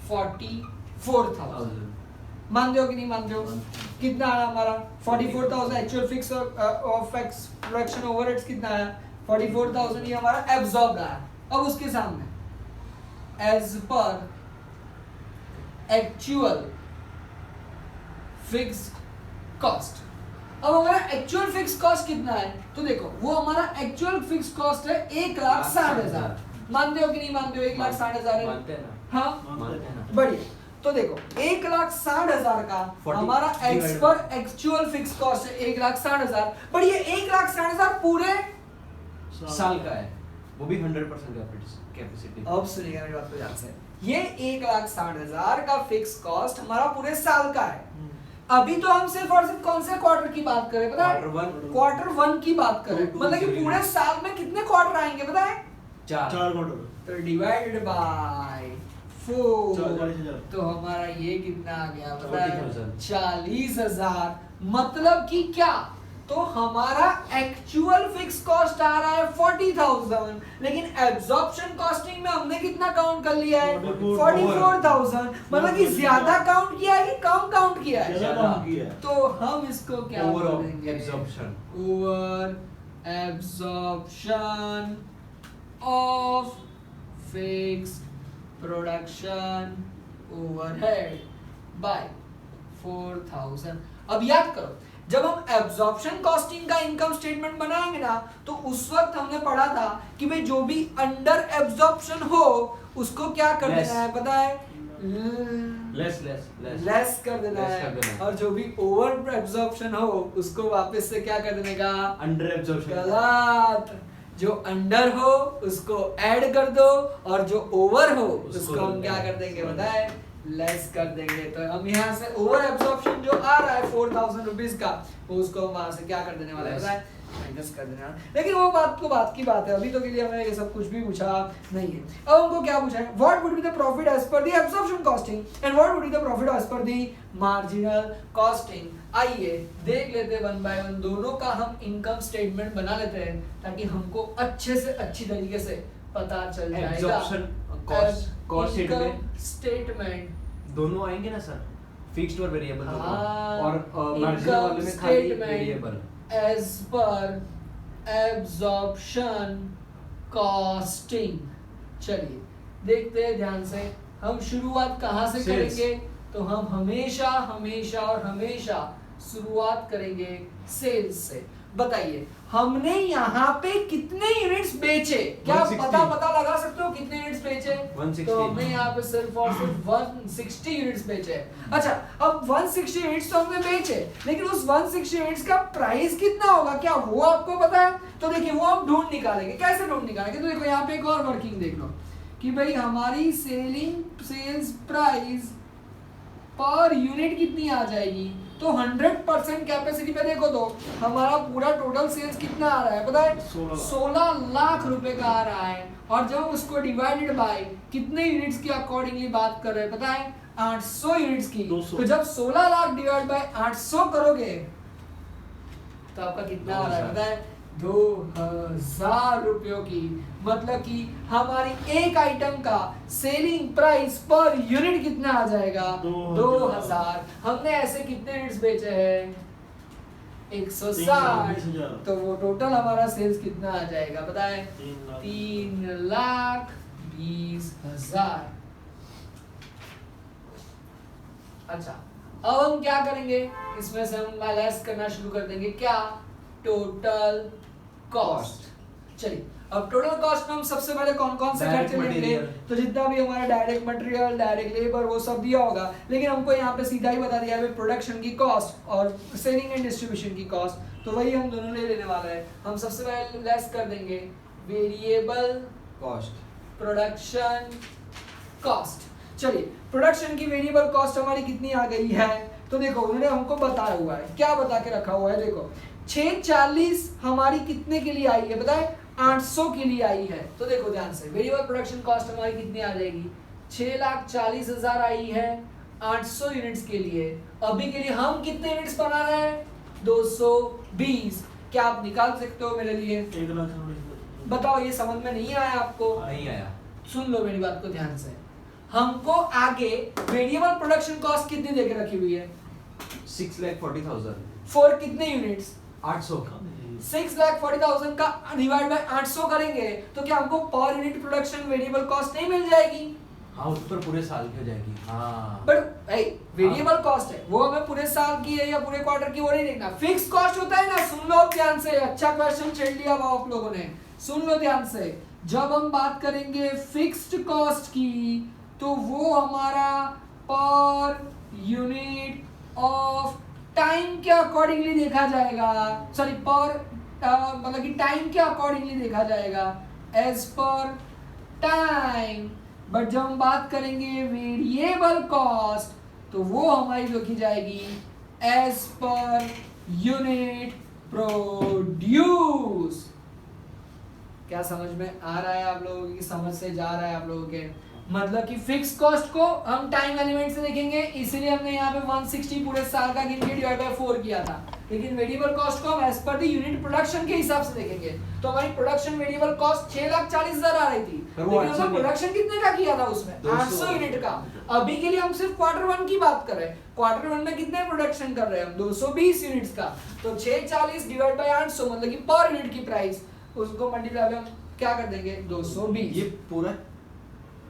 44,000। मानते हो कि नहीं मानते हो? कितना आया हमारा 44,000 actual fix of fix production overheads कितना आया 44,000 ही हमारा एब्जॉर्ब आया। अब उसके सामने as per actual fixed cost, अब हमारा एक्चुअल फिक्स कॉस्ट कितना है, तो देखो वो हमारा एक्चुअल फिक्स कॉस्ट है 1,60,000। मानते हो कि नहीं मानते हो? 1,60,000 मानते हैं ना। हाँ मानते हैं ना। बढ़िया। तो देखो 1,60,000 का 40 हमारा एक्स पर एक्चुअल फिक्स कॉस्ट है 1,60,000, पर ये 1,60,000 पूरे साल का है, वो भी 100% कैपेसिटी। अब सुनिएगा मेरी बात को ध्यान से, ये 1,60,000 का फिक्स कॉस्ट हमारा पूरे साल का है। अभी तो हम सिर्फ और सिर्फ कौन से क्वार्टर की बात करें पता है? क्वार्टर वन की बात करें, मतलब कि पूरे साल में कितने क्वार्टर आएंगे पता है? 4 क्वार्टर। तो डिवाइडेड बाय 4 40,000। तो हमारा ये कितना आ गया पता है? 40,000। 40,000। मतलब कि क्या, तो हमारा एक्चुअल फिक्स कॉस्ट आ रहा है 40,000, लेकिन एब्जॉर्प्शन कॉस्टिंग में हमने कितना काउंट कर लिया है 44,000। मतलब कि ज्यादा काउंट किया है कि कम काउंट किया है? ज्यादा काउंट किया है। तो हम इसको क्या बोलेंगे? Absorption. Over absorption of fixed production overhead by 4,000। अब याद करो जब हम एब्जॉर्प्शन कॉस्टिंग का इनकम स्टेटमेंट बनाएंगे ना, तो उस वक्त हमने पढ़ा था कि भाई जो भी अंडर एब्जॉर्प्शन हो उसको क्या कर देना है पता है? लेस कर देना है। और जो भी ओवर एब्जॉर्प्शन हो उसको वापस से क्या कर देने का? Under absorption. गलत। जो अंडर हो उसको ऐड कर दो और जो ओवर हो उसको हम क्या कर देंगे पता है? लेस कर देंगे। तो हम यहाँ से ओवर एब्जॉर्प्शन जो आ रहा है 4,000 रुपीज का, वो उसको हम वहां से क्या कर देने वाला है? माइनस कर देना। लेकिन वो बात की बात है, अभी तो के लिए हमें ये सब कुछ भी पूछा नहीं है। अब हमको क्या पूछा है? What would be the profit as per the absorption costing and what would be the profit as per the marginal costing. आइए देख लेते हैं वन बाय वन, दोनों का हम इनकम स्टेटमेंट बना लेते हैं ताकि हमको अच्छे से अच्छी तरीके से पता चल जाएगा। एब्जॉर्प्शन कॉस्ट स्टेटमेंट दोनों आएंगे ना सर, फिक्स्ड और वेरिएबल दोनों, हाँ, और मार्जिनल वाले में खाली variable. As per absorption costing. चलिए देखते हैं ध्यान से, हम शुरुआत कहाँ से करेंगे? तो हम हमेशा हमेशा और हमेशा शुरुआत करेंगे सेल्स से। बताइए हमने यहाँ पे कितने यूनिट्स बेचे? क्या 160। पता लगा सकते हो कितने यूनिट्स बेचे? 160। तो हमने यहाँ पे सिर्फ और सिर्फ 160 यूनिट्स बेचे। अच्छा, अब 160 यूनिट्स तो हमने बेचे, लेकिन उस 160 यूनिट्स का प्राइस कितना होगा क्या वो आपको पता है? तो देखिए वो हम ढूंढ निकालेंगे। कैसे ढूंढ निकालेंगे? तो देखो यहाँ पे एक और वर्किंग देख लो कि भाई हमारी सेल्स प्राइस पर यूनिट कितनी आ जाएगी। तो 100% कैपेसिटी पे देखो तो हमारा पूरा टोटल सेल्स कितना आ रहा है पता है? 16 लाख रुपए का आ रहा है। और जब उसको डिवाइडेड बाय कितने यूनिट्स की अकॉर्डिंगली बात कर रहे हैं पता है? 800 यूनिट्स की। 200। तो जब 16 लाख डिवाइड बाय 800 करोगे तो आपका कितना आ रहा है पता है? 2,000 रुपयों की। मतलब कि हमारी एक आइटम का सेलिंग प्राइस पर यूनिट कितना आ जाएगा? 2,000। हमने ऐसे कितने यूनिट्स बेचे हैं? 160। 320,000। तो वो टोटल हमारा सेल्स कितना आ जाएगा बताएं? 3,20,000। अच्छा, अब हम क्या करेंगे, इसमें से हम लेस करना शुरू कर देंगे। क्या? Total cost. चलिए, अब टोटल कॉस्ट में हम सबसे पहले कौन कौन से Direct खर्चे लेंगे? material। तो जितना भी हमारा डायरेक्ट मटेरियल, डायरेक्ट लेबर, वो सब दिया होगा, लेकिन हमको यहाँ पे सीधा ही बता दिया है प्रोडक्शन की कॉस्ट और सेलिंग एंड डिस्ट्रीब्यूशन की कॉस्ट, तो वही हम दोनों ले लेने वाले हैं। हम सबसे पहले लेस कर देंगे वेरिएबल कॉस्ट, प्रोडक्शन कॉस्ट। चलिए, प्रोडक्शन की वेरिएबल कॉस्ट हमारी कितनी आ गई है? तो देखो, उन्होंने हमको बताया हुआ है, क्या बता के रखा हुआ है, देखो 640 हमारी कितने के लिए आई है बताए? 800 के लिए आई है। तो देखो ध्यान से, वेरिएबल प्रोडक्शन कॉस्ट हमारी कितनी आ जाएगी? 6,40,000 आई है 800 यूनिट्स के लिए। अभी के लिए हम कितने यूनिट्स बना रहे हैं? 220। क्या आप निकाल सकते हो मेरे लिए? 1,40,000। बताओ, ये समझ में नहीं आया आपको? नहीं आया। सुन लो मेरी बात को ध्यान से। हमको आगे वेरिएबल प्रोडक्शन कॉस्ट कितनी देके रखी हुई है? 6,40,000। फॉर कितने यूनिट्स? 800। 6,40,000 का डिवाइड बाय 800 करेंगे तो क्या हमको per unit production variable cost नहीं मिल जाएगी? हाँ, उस पर पूरे साल की हो जाएगी। हाँ, बट वेरिएबल कॉस्ट है, वो हमें पूरे साल की है या पूरे क्वार्टर की वो नहीं देखना। फिक्स कॉस्ट होता है ना, सुन लो ध्यान से, अच्छा क्वेश्चन छेड़ लिया आप लोगों ने, सुन लो ध्यान से। जब हम बात करेंगे फिक्स्ड कॉस्ट की, तो वो हमारा पर यूनिट ऑफ टाइम के अकॉर्डिंगली देखा जाएगा, सॉरी पर मतलब कि टाइम के अकॉर्डिंगली देखा जाएगा, एज पर टाइम। बट जब हम बात करेंगे वेरिएबल कॉस्ट, तो वो हमारी देखी जाएगी एज पर यूनिट प्रोड्यूस। क्या समझ में आ रहा है आप लोगों की? समझ से जा रहा है आप लोगों के? मतलब कि फिक्स कॉस्ट को हम टाइम एलिमेंट से देखेंगे, इसलिए हमने यहाँ पे 160 पूरे साल का गिन के डिवाइड बाय 4 किया था। लेकिन वेरिएबल कॉस्ट को हम as per the unit production के हिसाब से देखेंगे। तो हमारी प्रोडक्शन वेरिएबल कॉस्ट 6,40,000 आ रही थी, लेकिन हमने प्रोडक्शन कितने का किया था उसमें? 800 यूनिट का। अभी के लिए हम सिर्फ क्वार्टर 1 की बात कर रहे हैं। क्वार्टर 1 में कितने प्रोडक्शन कर रहे हैं हम? 220 यूनिट्स का। तो 640 डिवाइड बाय 800 मतलब कि पर यूनिट की प्राइस, उसको मल्टीप्लाई हम क्या कर देंगे? 220। ये पूरा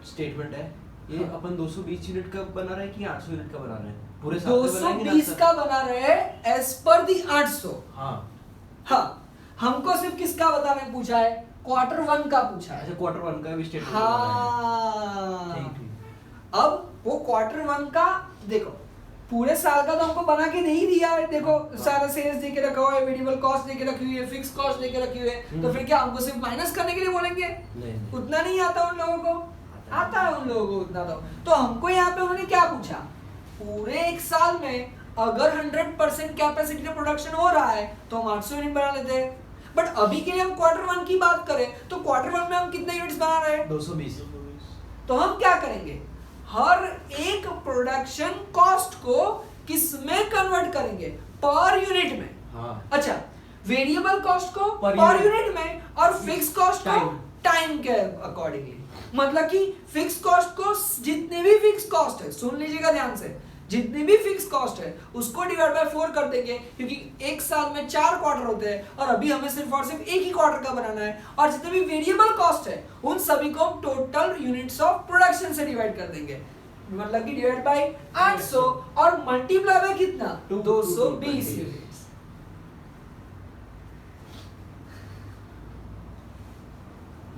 स्टेटमेंट है। ये अपन 220 यूनिट का बना रहे हैं कि 800 यूनिट का बना रहे हैं? पूरे साल का बनाएंगे ना 220 सर? का बना रहे हैं एज पर दी 800। हाँ, हमको सिर्फ किसका बताने पूछा है? क्वार्टर 1 का पूछा है। अच्छा, क्वार्टर 1 का भी स्टेटमेंट हाँ, ठीक। अब वो क्वार्टर 1 का देखो, पूरे साल का तो हमको बना के नहीं दिया है। देखो सारा सेल्स दे के रखा हुआ है, वेरिएबल कॉस्ट दे के रखी हुई है, फिक्स कॉस्ट दे के रखी हुई है, तो फिर क्या हमको सिर्फ माइनस करने के लिए बोलेंगे? नहीं। उतना नहीं आता उन लोगों को, आता है उन लोगों को उतना। तो हमको यहाँ पे उन्होंने क्या पूछा? पूरे एक साल में अगर 100% कैपेसिटी का प्रोडक्शन हो रहा है तो हम 800 यूनिट बना लेते हैं। बट अभी के लिए हम क्वार्टर 1 की बात करें तो क्वार्टर 1 में हम कितने यूनिट्स बना रहे हैं? 220। तो हम क्या करेंगे? हर एक प्रोडक्शन कॉस्ट को किस में कन्वर्ट करेंगे? पर यूनिट में। हाँ। अच्छा, वेरिएबल कॉस्ट को पर पर यूनिट यूनिट में और फिक्स कॉस्ट को टाइम। टाइम के अकॉर्डिंगली। मतलब कि फिक्स कॉस्ट को, जितने भी फिक्स कॉस्ट है, सुन लीजिएगा ध्यान से, जितनी भी फिक्स कॉस्ट है उसको डिवाइड बाय 4 कर देंगे, क्योंकि एक साल में 4 क्वार्टर होते हैं और अभी हमें सिर्फ और सिर्फ एक ही क्वार्टर का बनाना है। और जितने भी वेरिएबल कॉस्ट है उन सभी को हम टोटल यूनिट्स ऑफ प्रोडक्शन से डिवाइड कर देंगे, मतलब कि डिवाइड बाय 800 और मल्टीप्लाई बाय कितना? 220 यूनिट्स।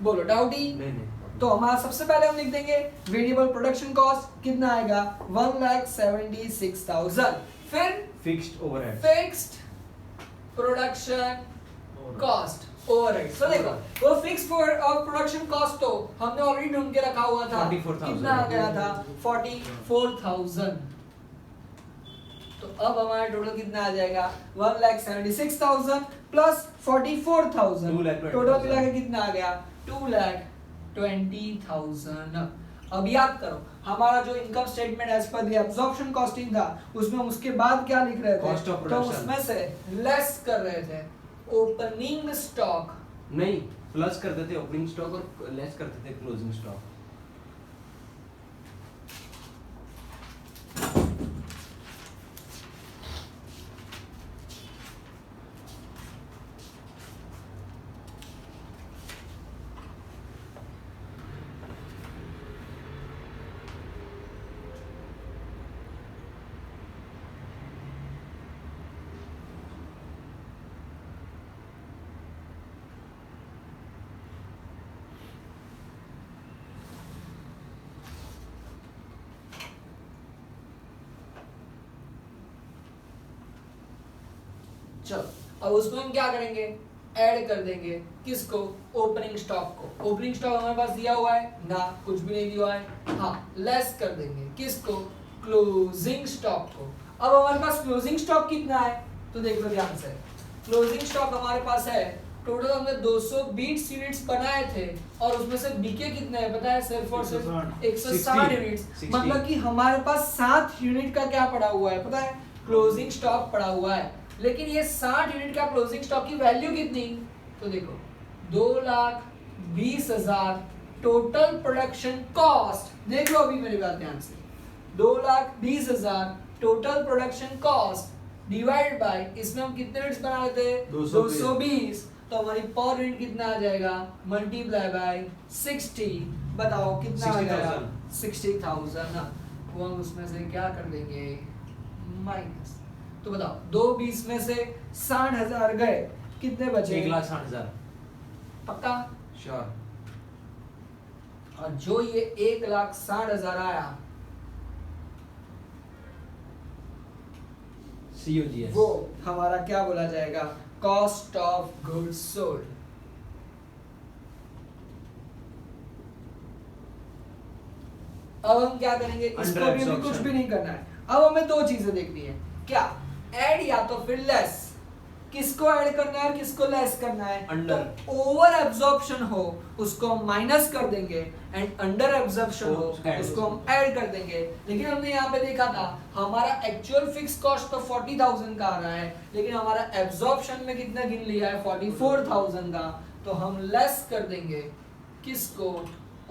बोलो डाउट ही? नहीं। तो हमारा सबसे पहले हम लिख देंगे वेरिएबल प्रोडक्शन कॉस्ट कितना आएगा? 1,76,000। फिर fixed overhead. Fixed production cost overhead. तो देखो, वो फिक्स प्रोडक्शन कॉस्ट तो हमने ऑलरेडी ढूंढ के रखा हुआ था। 44,000। कितना आ गया था? 44,000। तो अब हमारा टोटल कितना आ जाएगा? 1,76,000 प्लस 44,000, 2,20,000। टोटल मिला के कितना आ गया? 2,20,000। अब याद करो, हमारा जो income statement as per the absorption costing था, उसमें उसके बाद क्या लिख रहे थे? Cost of तो production। उसमें से लेस कर रहे थे ओपनिंग स्टॉक। नहीं, प्लस कर देते ओपनिंग स्टॉक और लेस करते थे क्लोजिंग स्टॉक। चलो अब उसमें हम क्या करेंगे, ऐड कर देंगे किसको, ओपनिंग स्टॉक को। ओपनिंग स्टॉक हमारे पास दिया हुआ है ना, कुछ भी नहीं दिया हुआ है। हाँ, लेस कर देंगे किसको, क्लोजिंग स्टॉक को। अब हमारे पास क्लोजिंग स्टॉक कितना है, तो देख लो ध्यान से। क्लोजिंग स्टॉक हमारे पास है, टोटल हमने 220 यूनिट्स बनाए थे और उसमें से बिके कितने हैं पता है, सिर्फ और सिर्फ 160 यूनिट्स। मतलब कि हमारे पास 7 यूनिट का क्या पड़ा हुआ है पता है, क्लोजिंग स्टॉक पड़ा हुआ है। लेकिन ये 60 यूनिट का क्लोजिंग स्टॉक की वैल्यू कितनी, तो देखो 2,20,000 टोटल प्रोडक्शन कॉस्ट। देख लो अभी मेरी बात ध्यान से, 2,20,000 total production cost divide by, इसमें हम कितने यूनिट्स बना रहे थे, 220, तो हमारी पर यूनिट कितना आ जाएगा, मल्टीप्लाई बाय 60, बताओ कितना आ जाएगा, 60,000 ना। वो हम उसमें से क्या कर देंगे, माइनस। तो बताओ 220 में से 60,000 गए, कितने बचे, 1,60,000 पक्का। श्योर। और जो ये 1,60,000 आया COGS, वो हमारा क्या बोला जाएगा, कॉस्ट ऑफ गुड्स सोल्ड। अब हम क्या करेंगे, इसको भी हमें कुछ भी नहीं करना है। अब हमें दो चीजें देखनी है, क्या, ऐड या तो फिर लेस। किसको ऐड करना है और किसको लेस करना है, अंडर। तो ओवर एब्जॉर्प्शन हो उसको हम माइनस कर देंगे एंड अंडर एब्जॉर्प्शन हो उसको हम ऐड कर देंगे। लेकिन हमने यहाँ पे देखा था हमारा एक्चुअल फिक्स कॉस्ट तो 40,000 का आ रहा है, लेकिन हमारा एब्जॉर्प्शन में कितना गिन लिया है, 44,000 का। तो हम लेस कर देंगे किसको,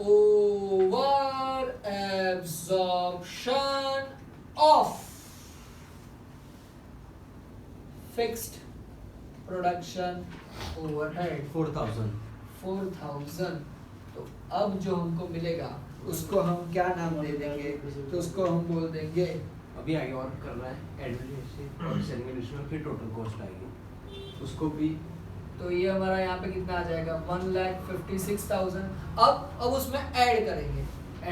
over absorption of fixed production overhead 4,000। तो अब जो हमको मिलेगा उसको हम क्या नाम दे देंगे, तो उसको हम बोल देंगे, अभी आगे और कर रहा है एडमिनिस्ट्रेशन और सेलिंग एडिशनल की टोटल कॉस्ट आएगी उसको भी। तो ये हमारा यहाँ पे कितना आ जाएगा, 1,56,000। अब उसमें ऐड करेंगे,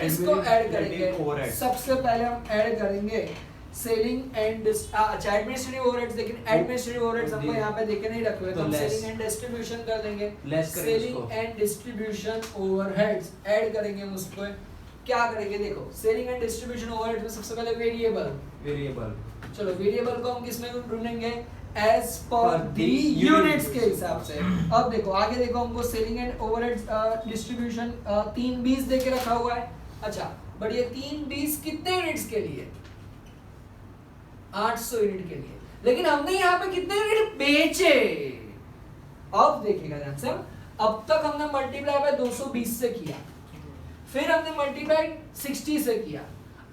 इसको ऐड करेंगे। सबसे पहले हम ऐड करेंगे सेलिंग एंड अच्छा एडमिनिस्ट्रेटिव ओवरहेड्स, लेकिन एडमिनिस्ट्रेटिव ओवरहेड्स हमको यहाँ पे देखे नहीं रखे हुए, तो हम सेलिंग एंड डिस्ट्रीब्यूशन कर देंगे। Selling and distribution overheads add करेंगे हम उसको। क्या करेंगे, देखो सेलिंग एंड डिस्ट्रीब्यूशन ओवरहेड्स में सबसे पहले वेरिएबल। चलो वेरिएबल को हम किसमें ढूंढेंगे, एज पर दी यूनिट्स के हिसाब से। अब देखो आगे देखो, हमको सेलिंग एंड ओवरहेड्स डिस्ट्रीब्यूशन 320 देके रखा हुआ है। अच्छा बट ये 320 कितने यूनिट्स के लिए, 800 यूनिट के लिए। लेकिन हमने यहाँ पे कितने यूनिट बेचे, अब देखिएगा ध्यान से। अब तक हमने मल्टीप्लाई बाय 220 से किया, फिर हमने मल्टीप्लाई 60 से किया।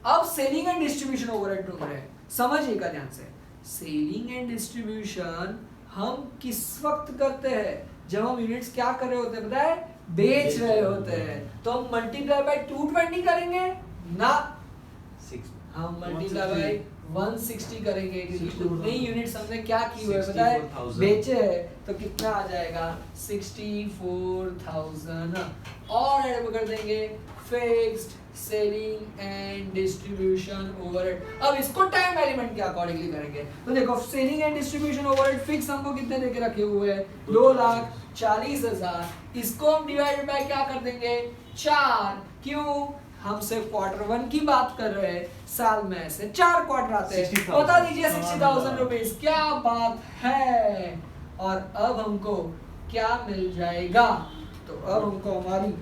अब सेलिंग एंड डिस्ट्रीब्यूशन ओवरहेड ढूंढ रहे हैं, समझिएगा ध्यान से। सेलिंग एंड डिस्ट्रीब्यूशन हम किस वक्त करते हैं, जब हम यूनिट्स क्या कर रहे होते हैं पता है, बेच रहे होते हैं। तो हम मल्टीप्लाई बाय 220 करेंगे ना, हम मल्टीप्लाई बाय 160 करेंगे, क्योंकि उतने यूनिट्स हमने क्या की हुए पता है, बेचे है। तो कितना आ जाएगा, 64,000। और ऐड कर देंगे fixed selling and distribution overhead. अब इसको टाइम एलिमेंट के अकॉर्डिंगली करेंगे। तो देखो selling and distribution overhead fix हमको कितने देके रखे हुए हैं, 2,40,000। इसको हम डिवाइड बाय क्या कर देंगे, 4। क्यों, हम सिर्फ Q1 की बात कर रहे हैं, साल में ऐसे 4 क्वार्टर आते हैं। बता दीजिए 60,000 रुपीज, क्या बात है। और अब हमको क्या मिल जाएगा, तो अब हमको हमारी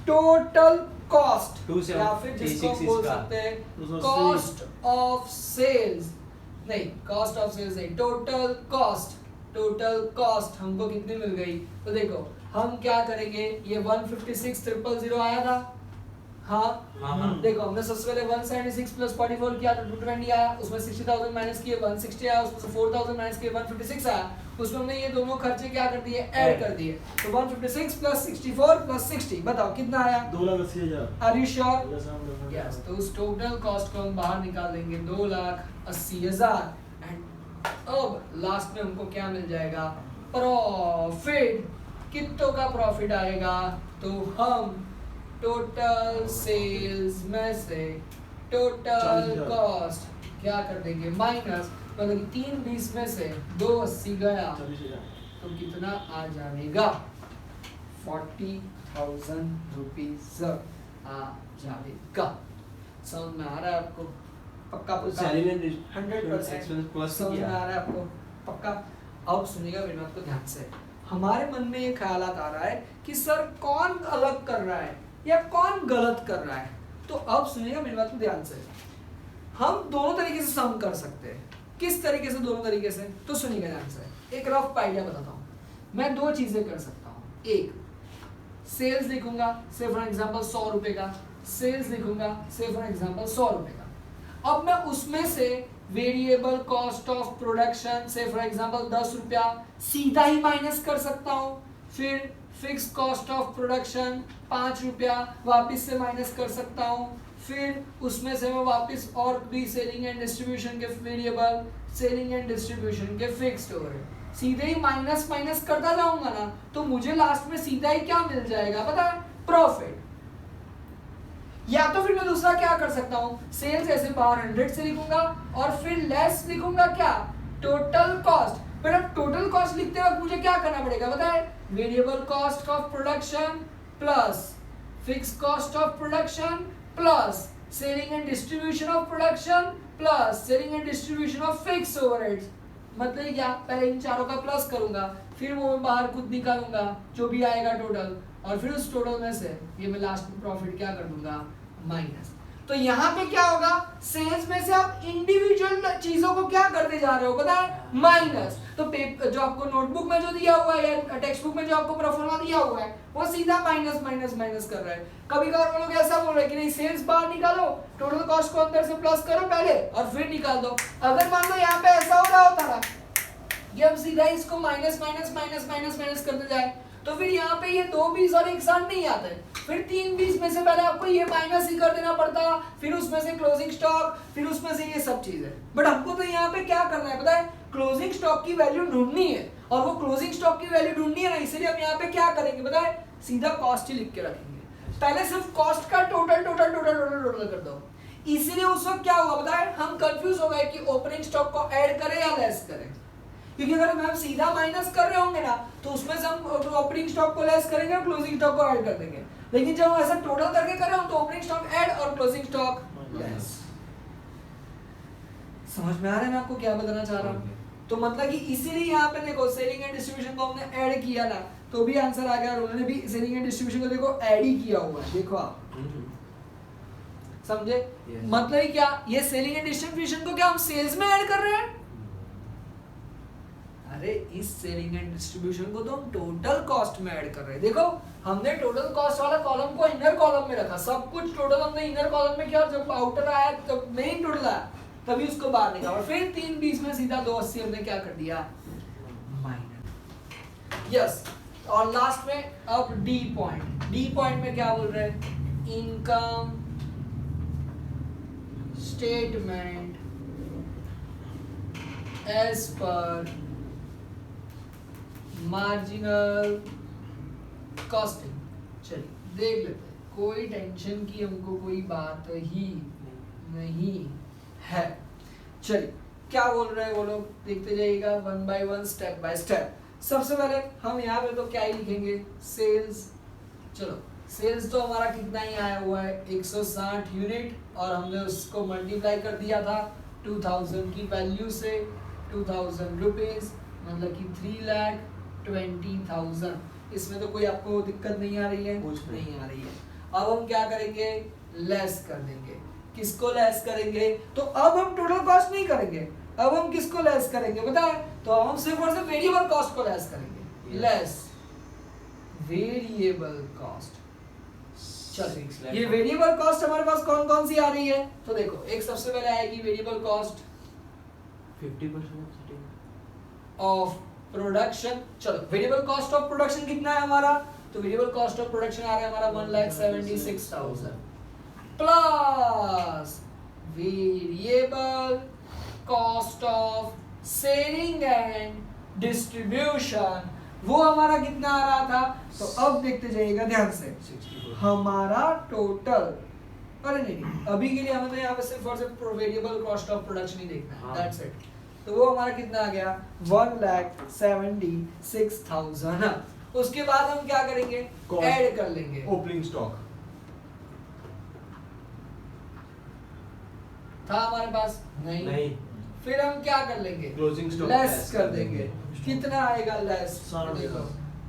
टोटल कॉस्ट, या फिर जिसको हम बोल सकते हैं कॉस्ट ऑफ सेल्स, नहीं कॉस्ट ऑफ सेल्स नहीं, टोटल कॉस्ट हमको कितनी मिल गई। तो देखो हम क्या करेंगे, ये 156,000 आया था, हाँ देखो हमने सबसे पहले 176 प्लस 44 किया तो 220 आया, उसमें 60,000 माइनस किए 160 आया, उसमें से 4,000 माइनस किए 156 आया। उसमें हमने ये दोनों खर्चे क्या कर दिए, ऐड कर दिए। तो 156 प्लस 64 प्लस 60 बताओ कितना आया, 2,80,000। Are you sure, yes. तो उस टोटल कॉस्ट को हम बाहर निकाल देंगे, 2,80,000। एंड अब लास्ट में हमको क्या मिल जाएगा, प्रॉफिट। कितनों का प्रॉफिट आएगा, तो हम टोटल सेल्स में से टोटल कॉस्ट क्या कर देंगे, माइनस मतलब 3 20 में से 280 गया 40,000 तो कितना आ जाएगा 40,000 रुपीज आ जाएगा। समझ में आ रहा है आपको? पक्का पक्का सैलरी एंड 100% एक्सपेंस प्लस समझ में आ रहा है आपको? पक्का। अब सुनिएगा मेरी बात को ध्यान से। हमारे मन में ये ख्यालात आ रहा है कि सर कौन अलग कर रहा है या कौन गलत कर रहा है। तो अब सुनिएगा मेरी बात को ध्यान से। हम दोनों तरीके से सम कर सकते हैं। किस तरीके से? दोनों तरीके से। तो सुनिएगा ध्यान से। एक रफ आइडिया बताता हूँ। मैं 2 चीजें कर सकता हूँ। एक, सेल्स लिखूंगा से फॉर एग्जांपल 100 रुपए का, सेल्स लिखूंगा से फॉर एग्जांपल 100 रुपए का। अब मैं उसमें से वेरिएबल कॉस्ट ऑफ प्रोडक्शन से फॉर एग्जांपल 10 रुपया सीधा ही माइनस कर सकता हूँ। फिर फिक्स कॉस्ट ऑफ प्रोडक्शन 5 रुपया वापिस से माइनस कर सकता हूँ। फिर उसमें से मैं वापस और भी सेलिंग एंड डिस्ट्रीब्यूशन के वेरिएबल, सेलिंग एंड डिस्ट्रीब्यूशन के फिक्स्ड ओवरहेड सीधे ही माइनस माइनस करता जाऊंगा ना, तो मुझे लास्ट में सीधा ही क्या मिल जाएगा पता है? प्रॉफिट। या तो फिर मैं दूसरा क्या कर सकता हूँ, सेल्स ऐसे बाहर 100 से लिखूंगा और फिर लेस लिखूंगा क्या? Total cost. पर अब टोटल कॉस्ट लिखते वक्त मुझे क्या करना पड़ेगा पता है? Variable cost of production plus fix cost of production plus selling and distribution of production plus selling and distribution of fix overheads. मतलब क्या? पहले इन चारों का प्लस करूंगा, फिर वो मैं बाहर खुद निकालूंगा जो भी आएगा टोटल, और फिर उस टोटल में से ये मैं लास्ट में प्रॉफिट क्या कर दूंगा? माइनस। तो यहाँ पे क्या होगा? सेल्स में से आप इंडिविजुअल चीजों को क्या करते जा रहे हो पता है? माइनस। तो जो आपको नोटबुक में जो दिया हुआ है या टेक्स्ट बुक में जो आपको प्रोफार्मा दिया हुआ है वो सीधा माइनस माइनस माइनस कर रहा है। कभी कभार वो लोग ऐसा बोल रहे हैं कि नहीं, सेल्स बाहर निकालो, टोटल कॉस्ट को अंदर से प्लस करो पहले और फिर निकाल दो। अगर मान लो यहाँ पे ऐसा हो रहा होता ना कि हम सीधा इसको minus minus minus minus minus करते जाए, तो फिर यहाँ पे ये 2 20 और एक साथ नहीं आते, फिर 3 20 में से पहले आपको ये माइनस ही कर देना पड़ता, फिर उसमें से क्लोजिंग स्टॉक, फिर उसमें से ये सब चीजें। बट हमको तो यहाँ पे क्या करना है पता है? क्लोजिंग स्टॉक की वैल्यू ढूंढनी है, और वो क्लोजिंग स्टॉक की वैल्यू ढूंढनी है ना, इसलिए हम यहाँ पे क्या करेंगे पता है? सीधा कॉस्ट ही लिख के रखेंगे। पहले सिर्फ कॉस्ट का total total total total total कर दो। इसीलिए उस वक्त क्या हुआ पता है? हम कंफ्यूज हो गए कि ओपनिंग स्टॉक को ऐड करें या लेस करें, क्योंकि अगर हम सीधा माइनस कर रहे होंगे ना तो उसमें से हम ओपनिंग स्टॉक को लेस करेंगे और क्लोजिंग स्टॉक को ऐड कर देंगे। लेकिन जब हम ऐसा टोटल करके कर रहे हो तो ओपनिंग स्टॉक ऐड और क्लोजिंग स्टॉक लेस। समझ में आ रहा है मैं आपको क्या बताना चाह रहा हूँ? तो मतलब कि इसीलिए यहाँ पे देखो सेलिंग एंड डिस्ट्रीब्यूशन को हमने ऐड किया ना, तो भी आंसर आ गया, और उन्होंने भी सेलिंग एंड डिस्ट्रीब्यूशन को देखो ऐड ही किया हुआ है। देखो आप समझे? मतलब ही क्या? ये सेलिंग एंड डिस्ट्रीब्यूशन को क्या हम सेल्स में ऐड कर रहे हैं? अरे इस सेलिंग एंड डिस्ट्रीब्यूशन को तो हम टोटल कॉस्ट में ऐड कर रहे हैं। देखो हमने टोटल कॉस्ट वाला कॉलम को इनर कॉलम में रखा, सब कुछ टोटल हमने इनर कॉलम में किया, और जब आउटर आया तब मेन टोटल आया तभी उसको बाहर निकाला, फिर 3 20 में सीधा 280 हमने क्या कर दिया? माइनस। यस। और लास्ट में अब डी पॉइंट में क्या बोल रहे हैं? Income statement as per marginal costing. चलिए देख लेते हैं, कोई टेंशन की हमको कोई बात ही नहीं है। चलिए क्या बोल रहे हैं वो लोग, देखते जाइएगा 1 by 1 स्टेप बाय स्टेप। सबसे पहले हम यहाँ पे तो क्या ही लिखेंगे? सेल्स। चलो सेल्स तो हमारा कितना ही आया हुआ है 160 यूनिट, और हमने उसको मल्टीप्लाई कर दिया था 2000 की वैल्यू से, 2000 रुपीज मतलब कि 3,20,000। इसमें तो कोई आपको दिक्कत नहीं आ रही है? कुछ नहीं आ रही है। अब हम क्या करेंगे? लेस कर देंगे। किसको लेस करेंगे? तो अब हम टोटल कॉस्ट नहीं करेंगे, अब हम किसको लेस करेंगे पता है? तो हम सिर्फ और सिर्फ वेरिएबल कॉस्ट को लेस करेंगे। Less variable cost. चलो ये वेरिएबल कॉस्ट हमारे पास कौन कौन सी आ रही है? तो देखो एक सबसे पहले आएगी वेरिएबल कॉस्ट 50% ऑफ प्रोडक्शन। चलो वेरिएबल कॉस्ट ऑफ प्रोडक्शन कितना है हमारा? तो वेरिएबल कॉस्ट ऑफ प्रोडक्शन आ रहा है हमारा 1,76,000 plus variable cost of selling and distribution, वो हमारा कितना आ रहा था? तो अब देखते जाइएगा ध्यान से, हमारा टोटल, अरे नहीं अभी के लिए हमें यहाँ पे सिर्फ और सिर्फ वेरिएबल कॉस्ट ऑफ प्रोडक्शन ही देखना है, दैट्स इट। तो वो हमारा कितना आ गया 1,76,000। उसके बाद हम क्या करेंगे Cost. ऐड कर लेंगे ओपनिंग स्टॉक था हमारे पास नहीं फिर हम क्या कर लेंगे क्लोजिंग स्टॉक लेस कर देंगे कितना आएगा लेस 60,000। देखो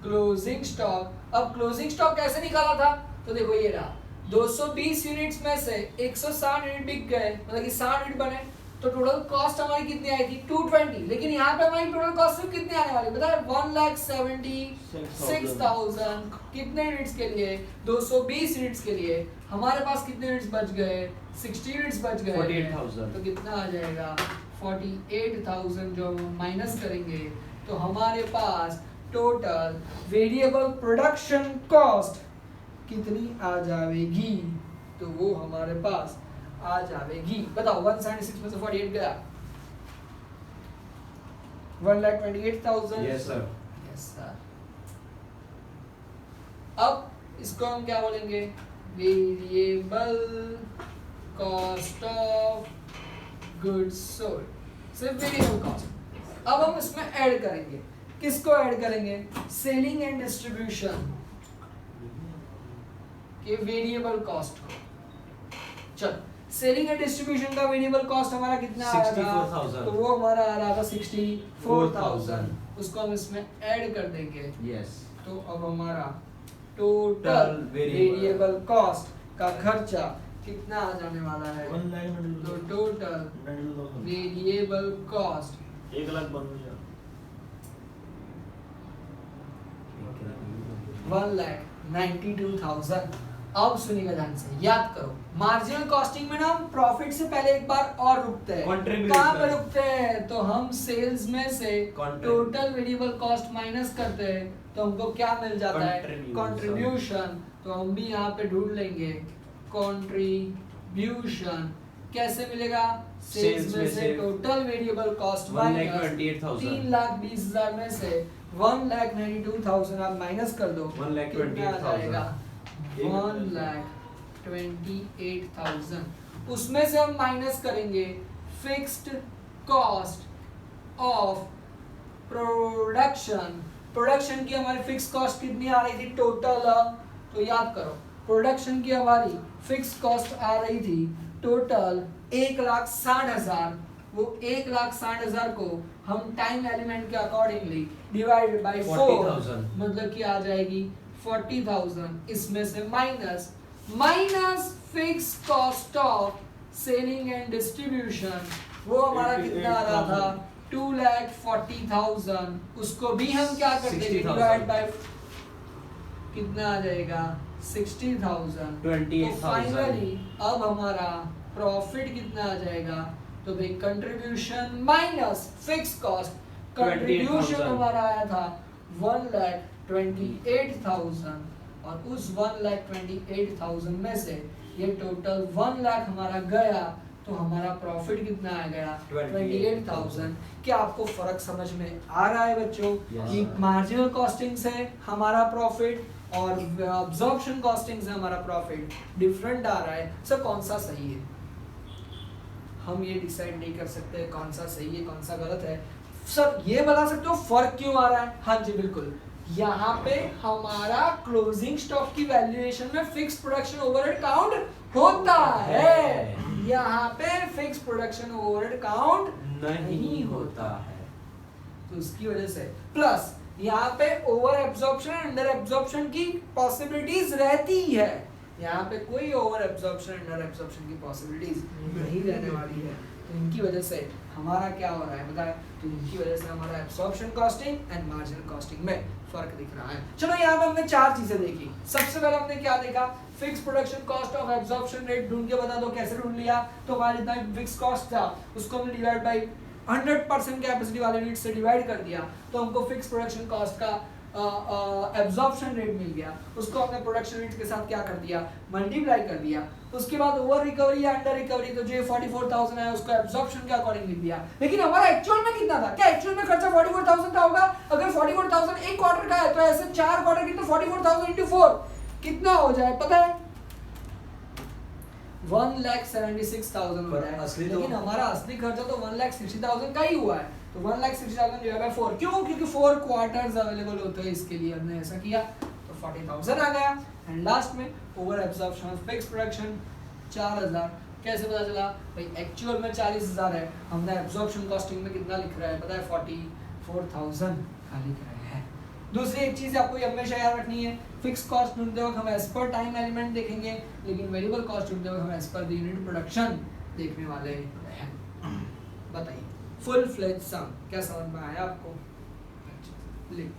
क्लोजिंग स्टॉक अब क्लोजिंग स्टॉक कैसे निकाला था तो देखो ये रहा 220 यूनिट्स में से 160 यूनिट बिक गए मतलब कि 60 यूनिट बने तो टोटल कॉस्ट हमारी कितनी आई थी 220 लेकिन यहाँ पे हमारी टोटल कॉस्ट सिर्फ कितनी आने वाली बताए 1,76,000 कितने यूनिट्स के लिए 220 यूनिट्स के लिए हमारे पास कितने यूनिट्स बच गए 60 यूनिट्स बच गए 48,000 तो कितना आ जाएगा 48,000 जो हम माइनस करेंगे तो हमारे पास टोटल वेरिएबल प्रोडक्शन कॉस्ट कितनी आ जाएगी तो वो हमारे पास आ जाएगी बताओ 176 में से 48 गया 1,28,000 यस सर यस सर अब इसको हम क्या बोलेंगे variable cost of goods sold सिर्फ वेरिएबल कॉस्ट अब हम इसमें ऐड करेंगे किसको ऐड करेंगे सेलिंग एंड डिस्ट्रीब्यूशन के वेरिएबल कॉस्ट को चलो सेलिंग एंड डिस्ट्रीब्यूशन का वेरिएबल कॉस्ट हमारा कितना आ रहा था 64,000 तो वो हमारा आ रहा था 64,000 उसको हम इसमें ऐड कर देंगे यस तो अब हमारा टोटल वेरिएबल कॉस्ट का खर्चा कितना आ जाने वाला है 1,92,000 तो टोटल वेरिएबल कॉस्ट 1,92,000 1,92,000 अब सुनिएगा ध्यान से याद करो मार्जिनल कॉस्टिंग में ना हम प्रॉफिट से पहले एक बार और रुकते हैं Contribute कहाँ पे कर। रुकते हैं तो हम सेल्स में से Contribute। Total variable cost minus करते हैं तो हमको क्या मिल जाता है Contribution। कंट्रीब्यूशन तो हम भी यहाँ पे ढूंढ लेंगे कंट्रीब्यूशन कैसे मिलेगा सेल्स में से टोटल वेरिएबल कॉस्ट माइनस 1,28,000 3,20,000 में से 1,92,000 आप माइनस कर दो 1,28,000 कितना आ जाएगा 1,28,000 उसमें से हम माइनस करेंगे fixed cost of production production की हमारी फिक्स कॉस्ट कितनी आ रही थी टोटल तो याद करो प्रोडक्शन की हमारी फिक्स कॉस्ट आ रही थी टोटल 1,60,000 वो 1,60,000 को हम टाइम एलिमेंट के अकॉर्डिंगली डिवाइड बाय 4 40,000 मतलब कि आ जाएगी 40,000 इसमें से minus fix cost of selling and distribution वो हमारा कितना आ रहा था 2,40,000 उसको भी हम क्या कर देंगे 60,000 डिवाइड बाय कितना आ जाएगा 60,000 28,000 तो फाइनली अब हमारा प्रॉफिट कितना आ जाएगा तो भाई contribution minus fix cost contribution 28,000 हमारा आया था 1,28,000 और उस 1,28,000 में से ये टोटल 1 लाख हमारा गया तो हमारा प्रॉफिट कितना आ गया 28,000 क्या आपको फर्क समझ में आ रहा है बच्चों Yes, कि sir. मार्जिनल कॉस्टिंग से हमारा प्रॉफिट और अब्जॉर्प्शन कॉस्टिंग से हमारा प्रॉफिट डिफरेंट आ रहा है सर कौन सा सही है हम ये डिसाइड नहीं कर सकते कौन सा सही है कौन सा गलत है सर ये बता सकते हो फर्क क्यों आ रहा है हाँ जी बिल्कुल यहाँ पे हमारा क्लोजिंग स्टॉक की वैल्यूएशन में फिक्स प्रोडक्शन ओवरहेड काउंट होता है यहाँ पे फिक्स प्रोडक्शन ओवरहेड काउंट नहीं होता है तो उसकी वजह से प्लस यहाँ पे over absorption and under absorption की पॉसिबिलिटीज रहती है यहाँ पे कोई ओवर एब्जॉर्प्शन अंडर एब्जॉर्प्शन की पॉसिबिलिटीज नहीं रहने वाली है तो इनकी वजह से हमारा क्या हो रहा है बताएं तो इनकी वजह से हमारा absorption costing and marginal costing में फर्क दिख रहा है चलो यहाँ पे हमने 4 चीजें देखी सबसे पहले हमने क्या देखा fix production cost of absorption rate ढूंढ के बता दो कैसे ढूंढ लिया तो हमारा जितना फिक्स कॉस्ट था उसको हमने डिवाइड बाय 100% कैपेसिटी वाले यूनिट से डिवाइड कर दिया तो हमको फिक्स प्रोडक्शन कॉस्ट का एब्जॉर्प्शन रेट मिल गया उसको हमने प्रोडक्शन रेट के साथ क्या कर दिया मल्टीप्लाई कर दिया उसके बाद ओवर रिकवरी या अंडर रिकवरी तो जो 44,000 है उसको एब्जॉर्प्शन के अकॉर्डिंग लिख दिया लेकिन हमारा एक्चुअल में कितना था क्या एक्चुअल में खर्चा 44,000 का होगा अगर 44,000 एक क्वार्टर का है तो ऐसे 4 क्वार्टर की तो 44,000 × 4 कितना हो जाए पता है 1,76,000 हो पर रहा है, असली तो- लेकिन हमारा असली खर्चा तो 1,60,000 का ही हुआ है। तो 1,60,000 डिवाइड बाय 4, क्यों? क्योंकि 4 क्वार्टर्स अवेलेबल होते हैं, इसके लिए हमने ऐसा किया, तो 40,000 आ गया। एंड लास्ट में over absorption of fixed production 4,000। कैसे पता चला भाई? एक्चुअल में 40,000 है, हमने एब्जॉर्प्शन कॉस्टिंग में कितना लिख रहा है पता है? 44,000 का लिख रहे हैं। दूसरी एक चीज आपको ये हमेशा याद रखनी है, फिक्स कॉस्ट ढूंढते वक्त हम एज पर टाइम एलिमेंट देखेंगे, लेकिन वेरिएबल कॉस्ट ढूंढते वक्त हम as per the unit production देखने वाले हैं। बताइए फुल फ्लेज सम क्या समझ में आया आपको? लिख